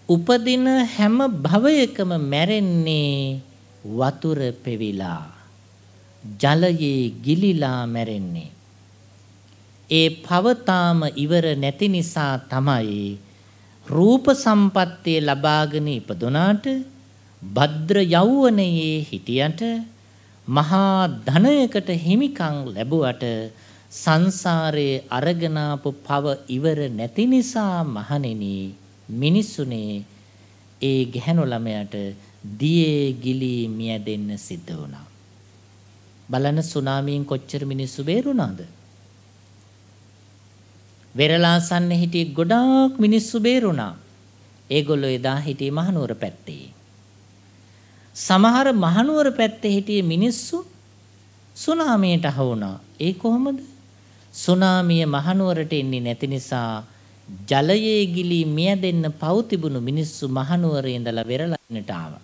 උපදින හැම භවයකම මැරෙන්නේ වතුර පෙවිලා ජලයේ ගිලිලා මැරෙන්නේ. ඒ පවතාම ඉවර නැති නිසා තමයි රූප සම්පත්තිය ලබාගෙන ඉපදුනාට භද්‍ර යෞවනයේ හිටියට මහා ධනයකට හිමිකම් ලැබුවට සංසාරයේ අරගෙන ආපු පව ඉවර නැති නිසා මහණෙනි මිනිසුනේ ඒ ගැහැණු ළමයාට දියේ ගිලී මියදෙන්න සිද්ධ වුණා. බලන්න සුනාමියෙන් කොච්චර මිනිස්සු බේරුණාද? වෙරළාසන්න හිටිය ගොඩාක් මිනිස්සු බේරුණා. ඒගොල්ලෝ එදා හිටියේ මහනුවර පැත්තේ. සමහර මහනුවර පැත්තේ හිටිය මිනිස්සු සුනාමියට අහු වුණා. ඒ කොහොමද? සුනාමිය මහනුවරට එන්නේ නැති නිසා ජලයේ ගිලී මියදෙන්න පව් තිබුණු මිනිස්සු මහනුවරේ ඉඳලා වෙරළන්නට ආවා.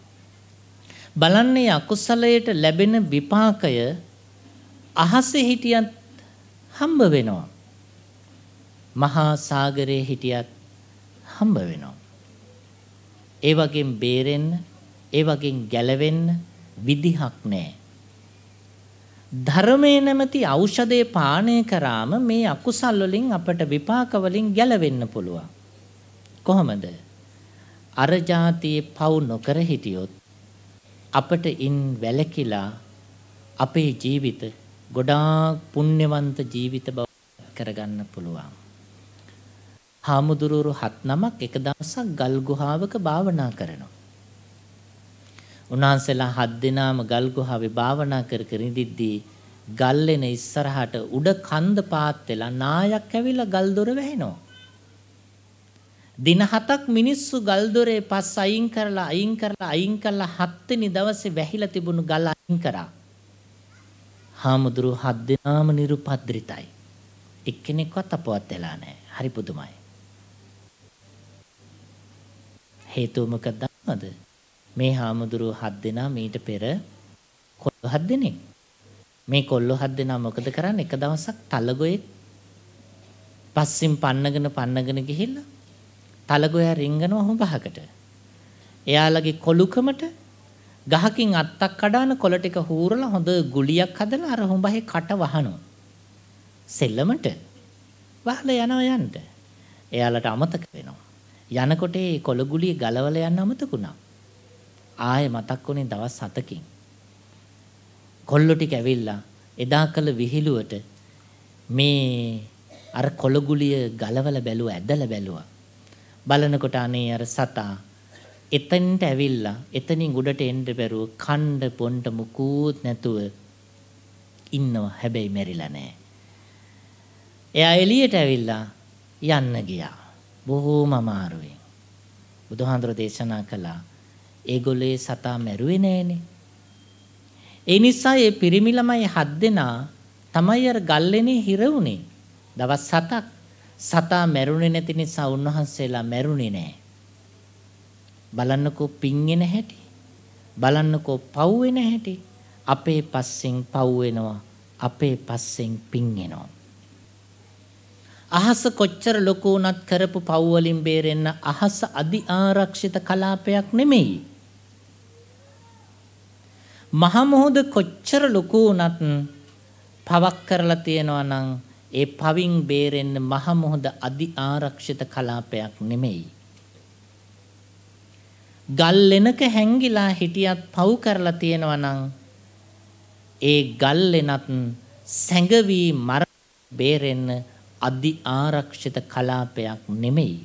බලන්නේ අකුසලයට ලැබෙන විපාකය අහසේ හිටියත් හම්බ වෙනවා. මහා සාගරයේ හිටියත් හම්බ වෙනවා. ඒ වගේම බේරෙන්න, ඒ වගේම ගැලවෙන්න විදිහක් නැහැ. ධර්මයේ නැමැති ඖෂධය පානය කරාම මේ අකුසල් වලින් අපට විපාක වලින් ගැලවෙන්න පුළුවන්. කොහොමද? අර જાතියේ පව් නොකර හිටියොත් අපට ඉන් වැළකීලා අපේ ජීවිත ගොඩාක් පුණ්‍යවන්ත ජීවිත බව කරගන්න පුළුවන්. හාමුදුරුවෝ 7 නමක් එක දවසක් ගල් ගුහාවක භාවනා කරනවා. උන්වහන්සේලා 7 දෙනාම ගල් ගුහාවේ භාවනා කර කර ඉඳිද්දී ගල්ලෙන ඉස්සරහට උඩ කන්ද පාත් වෙලා නායක් ඇවිල්ලා ගල් දොර වැහෙනවා. දින 7ක් මිනිස්සු ගල් දොරේ පස් අයින් කරලා 7 වෙනි දවසේ වැහිලා තිබුණු ගල් අයින් කරා. හාමුදුරුවෝ 7 දෙනාම නිරුපද්‍රිතයි. එක්කෙනෙක්වත් අපවත් වෙලා නැහැ. හරි පුදුමයි. හේතුව මොකක්ද දන්නවද? මේ හාමුදුරුවෝ 7 දෙනා මීට පෙර කොල්ලෝ 7 දෙනෙක්. මේ කොල්ලෝ 7 දෙනා මොකද කරන්නේ? එක දවසක් තලගොයේ පස්සෙන් පන්නගෙන ගිහිල්ලා තලගොයා රිංගනවා හොඹහකට. එයාලගේ කොලුකමට ගහකින් අත්තක් කඩාන කොළ ටික හූරලා හොඳ ගුලියක් හදලා අර හොඹහේ කට වහනවා. සෙල්ලමට වහලා යනවා යන්න. එයාලට අමතක වෙනවා. යනකොට ඒ කොළ ගුලිය ගලවලා යන්න අමතකුණා. ආයෙ මතක් වුණේ දවස් 7කින්. කොල්ලෝ ටික ඇවිල්ලා එදා කළ විහිළුවට මේ අර කොළ ගුලිය ගලවලා බැලුවා, ඇදලා බැලුවා. බලනකොට අනේ අර සතා එතනට ඇවිල්ලා එතනින් උඩට එන්න බැරුව කණ්ඩ පොණ්ඩ මුකුත් නැතුව ඉන්නවා. හැබැයි මැරිලා නැහැ. එයා එළියට ඇවිල්ලා යන්න ගියා. බොහෝම අමාරුවෙන්. බුදුහාඳුර දේශනා කළා ඒගොල්ලේ සතා මැරුවේ නෑනේ. ඒ නිසා මේ පිරිමි ළමයි 7 දෙනා තමයි අර ගල්ලෙනේ හිර වුණේ. දවස් 7ක් සතා මැරුණේ නැති නිසා උන්වහන්සේලා මැරුණේ නෑ. බලන්නකෝ පිංගෙන හැටි. බලන්නකෝ පව් වෙන හැටි. අපේ පස්සෙන් පව් වෙනවා. අපේ පස්සෙන් පිං එනවා. අහස කොච්චර ලොකු වුණත් කරපු පව් වලින් බේරෙන්න අහස අදි ආරක්ෂිත කලාපයක් නෙමෙයි. මහ මොහොත කොච්චර ලොකු වුණත් පවක් කරලා තියෙනවා නම් ඒ පවින් බේරෙන්න මහ මොහොත අදි ආරක්ෂිත කලාපයක් නෙමෙයි. ගල් ලෙනක හැංගිලා හිටියත් පව් කරලා තියෙනවා නම් ඒ ගල් ලෙනත් සැඟවි මර බේරෙන්න අදි ආරක්ෂිත කලාපයක් නෙමෙයි.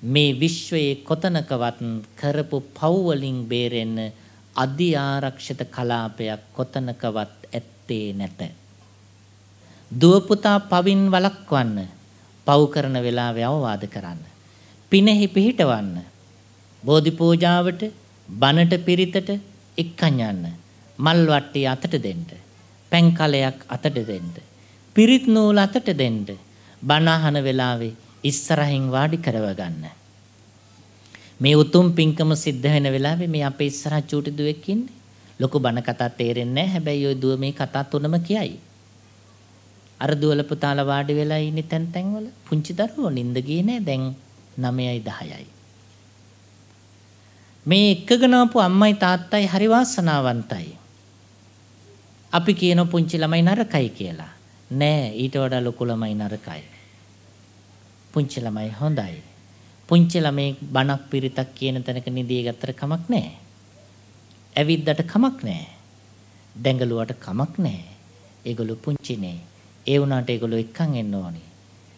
මේ විශ්වයේ කොතනකවත් කරපු පව් වලින් බේරෙන්න අධි ආරක්ෂිත කලාපයක් කොතනකවත් ඇත්තේ නැත. දුව පුතා පවින් වළක්වන්න, පව් කරන වෙලාවේ අවවාද කරන්න, පිනෙහි පිහිටවන්න, බෝධි පූජාවට, බණට පිරිතට එක්කන් යන්න, මල් වට්ටිය අතට දෙන්න, පැන් කලයක් අතට දෙන්න, පිරිත් නූල් අතට දෙන්න, බණ අහන වෙලාවේ ඉස්සරහින් වාඩි කරව ගන්න. මේ උතුම් පින්කම සිද්ධ වෙන වෙලාවේ මේ අපේ ඉස්සරහ චූටි දුවෙක් ඉන්නේ. ලොකු බණ කතා තේරෙන්නේ නැහැ. හැබැයි ওই දුව මේ කතා තුනම කියයි. අර දුවල පුතාලා වාඩි වෙලා ඉන්නේ තැන් වල. පුංචි දරුවෝ නිින්ද ගියේ නැහැ. දැන් 9යි 10යි. මේ එක්කගෙන ආපු අම්මයි තාත්තයි හරි වාසනාවන්තයි. අපි කියන පුංචි ළමයි නරකයි කියලා. නෑ, ඊට වඩා ලොකු ළමයි නරකයි. පුංචි ළමයි හොඳයි. පුංචි ළමයි බණක් පිරිතක් කියන තැනක නිදිය ගත්තට කමක් නැහැ. ඇවිද්දට කමක් නැහැ. දැඟලුවට කමක් නැහැ. ඒගොල්ලෝ පුංචිනේ. ඒ වුණාට ඒගොල්ලෝ එක්කන් එන්න ඕනේ.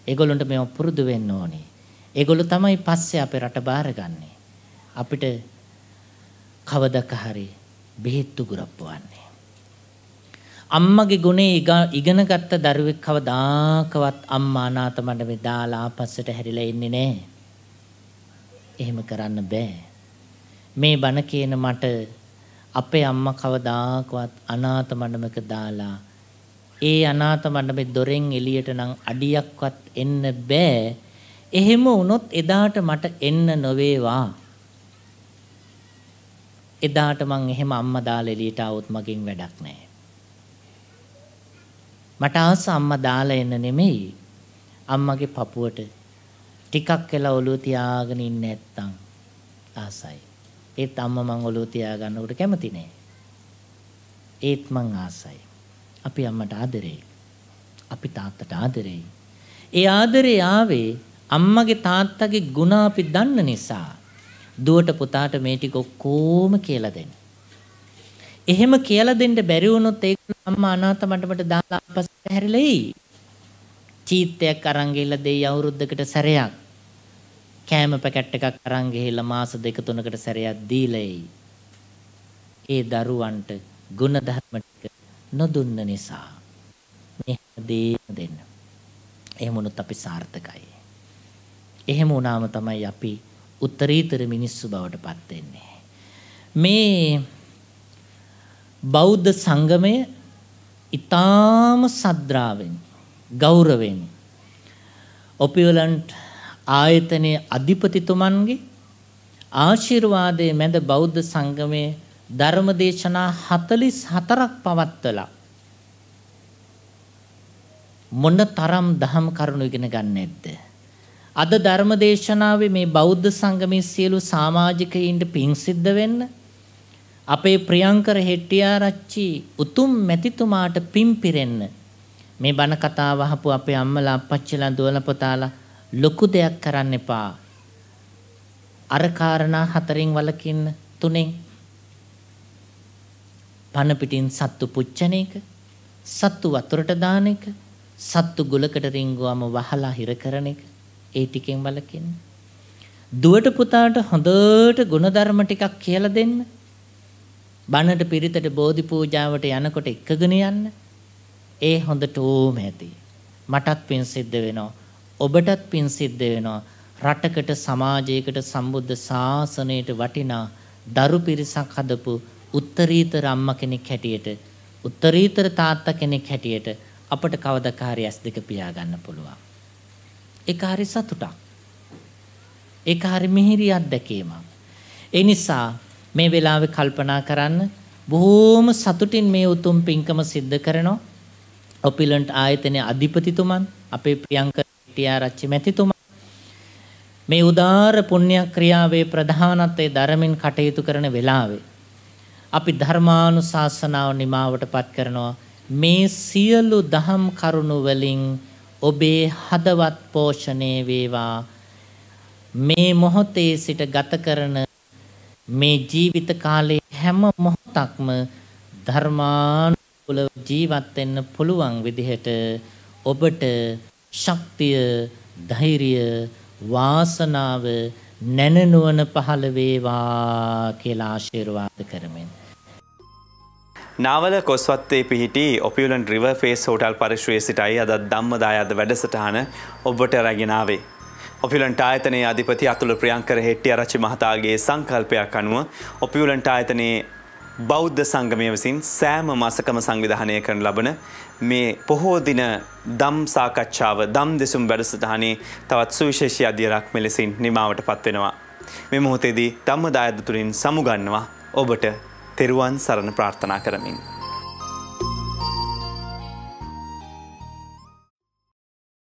ඒගොල්ලන්ට මේව පුරුදු වෙන්න ඕනේ. ඒගොල්ලෝ තමයි පස්සේ අපේ රට බාරගන්නේ. අපිට කවදක හරි බෙහෙත් උගුරප්පවන්නේ. අම්මගේ ගුණේ ඉගෙන ගත්ත දරුවෙක් කවදාකවත් අම්මා අනාථ මණ්ඩපේ දාලා ආපස්සට හැරිලා ඉන්නේ නැහැ. එහෙම කරන්න බෑ. මේ බණ කියන මට අපේ අම්මා කවදාකවත් අනාථ මණ්ඩපයක දාලා ඒ අනාථ මණ්ඩපේ දොරෙන් එළියට නම් අඩියක්වත් එන්න බෑ. එහෙම වුණොත් එදාට මට එන්න නොවේවා. එදාට මං එහෙම අම්මා දාලා එළියට આવොත් මගෙන් වැඩක් නැහැ. මට ආස අම්මා දාලා එන්න නෙමෙයි. අම්මගේ පපුවට ටිකක් වෙලා ඔලුව තියාගෙන ඉන්න නැත්තම් ආසයි. ඒත් අම්මා මං ඔලුව තියාගන්නකොට කැමති නෑ. ඒත් මං ආසයි. අපි අම්මට ආදරෙයි. අපි තාත්තට ආදරෙයි. ඒ ආදරේ ආවේ අම්මගේ තාත්තගේ ගුණ අපි දන්න නිසා. දුවට පුතාට මේ ටික ඔක්කොම කියලා දෙන්න. එහෙම කියලා දෙන්න බැරි වුණොත් ඒක අම්මා අනාථ මණ්ඩපයට දාලා අපස්සට හැරිලා එයි. චීත්තයක් අරන් ගිහලා දෙයි අවුරුද්දකට සැරයක්. කෑම පැකට් එකක් අරන් ගිහලා මාස 2-3කට සැරයක් දීලා එයි. ඒ දරුවන්ට ගුණ ධර්ම ටික නොදුන්න නිසා මේ දේම දෙන්න. එහෙම වුණොත් අපි සාර්ථකයි. එහෙම වුණාම තමයි අපි උත්තරීතර මිනිස්සු බවට පත් වෙන්නේ. මේ බෞද්ධ සංගමය ඊටාම සද්‍රාවෙන් ගෞරවයෙන් ඔපියලන්ට් ආයතනයේ අධිපතිතුමන්ගේ ආශිර්වාදයේ මැද බෞද්ධ සංගමයේ ධර්මදේශනා 44ක් පවත්වලා මොන තරම් දහම් කරුණු ඉගෙන ගන්න නැද්ද? අද ධර්මදේශනාවේ මේ බෞද්ධ සංගමයේ සියලු සමාජිකයින්ට පිං සිද්ධ වෙන්න අපේ ප්‍රියංකර හෙට්ටිආරච්චි උතුම් මැතිතුමාට පිං පිරෙන්න මේ බණ කතාව අහපු අපේ අම්මලා අප්පච්චිලා දුවලා පුතාලා ලොකු දෙයක් කරන්න එපා. අර කාරණා 4න් වලකින්න 3න් පන පිටින් සත්තු පුච්චන එක, සත්තු වතුරට දාන එක, සත්තු ගුලකට රිංගුවම වහලා හිර කරන එක, ඒ ටිකෙන් වලකින්න. දුවට පුතාට හොඳට ගුණධර්ම ටිකක් කියලා දෙන්න. බණට පිරිතට බෝධි පූජාවට යනකොට එක්කගෙන යන්න. ඒ හොඳට ඕම ඇති. මටත් පින් සිද්ධ වෙනවා. ඔබටත් පින් සිද්ධ වෙනවා. රටකට සමාජයකට සම්බුද්ධ ශාසනයට වටිනා දරු පිරිසක් හදපු උත්තරීතර අම්මා කෙනෙක් හැටියට, උත්තරීතර තාත්තා කෙනෙක් හැටියට අපට කවදාකාරී ඇස් දෙක පියා ගන්න පුළුවන්. ඒක හරි සතුටක්. ඒක හරි මිහිරි අත්දැකීමක්. ඒ නිසා මේ වෙලාවේ කල්පනා කරන්න බොහෝම සතුටින් මේ උතුම් පින්කම සිද්ධ කරනවා. ඔපිලන්ට් ආයතනයේ අධිපතිතුමන්, අපේ ප්‍රියංකර හෙට්ටිආරච්චි මැතිතුමන් මේ උදාර පුණ්‍ය ක්‍රියාවේ ප්‍රධානත්වයේ ධර්මෙන් කටයුතු කරන වෙලාවේ අපි ධර්මානුශාසනාව නිමාවටපත් කරනවා. මේ සියලු දහම් කරුණු වලින් ඔබේ හදවත් පෝෂණය වේවා. මේ මොහොතේ සිට ගත කරන මේ ජීවිත කාලයේ හැම මොහොතක්ම ධර්මානුකූලව ජීවත් වෙන්න පුළුවන් විදිහට ඔබට ශක්තිය, ධෛර්යය, වාසනාව නැනනුවන පහළ වේවා කියලා ආශිර්වාද කරමින් නාවල කොස්වත්තේ පිහිටි ඔපියුලන්ට් රිවර් ෆේස් හෝටල් පරිශ්‍රයේ සිටයි අද ධම්මදායද වැඩසටහන ඔබට රැගෙන ආවේ. ඔපියුලන්ට් ආයතනයේ අධිපති අතුල ප්‍රියංකර හෙට්ටිආරච්චි මහතාගේ සංකල්පයක් අනුව ඔපියුලන්ට් ආයතනයේ බෞද්ධ සංගමය විසින් සෑම මාසකම සංවිධානය කරන ලබන මේ පොහෝ දින දම් සාකච්ඡාව දම් දෙසුම් වැඩසටහනේ තවත් සුවිශේෂී අධ්‍යයනයක් මෙලෙසින් නිමාවට පත්වෙනවා. මේ මොහොතේදී ධම්මදායද තුලින් සමුගන්නවා ඔබට තෙරුවන් සරණ ප්‍රාර්ථනා කරමින්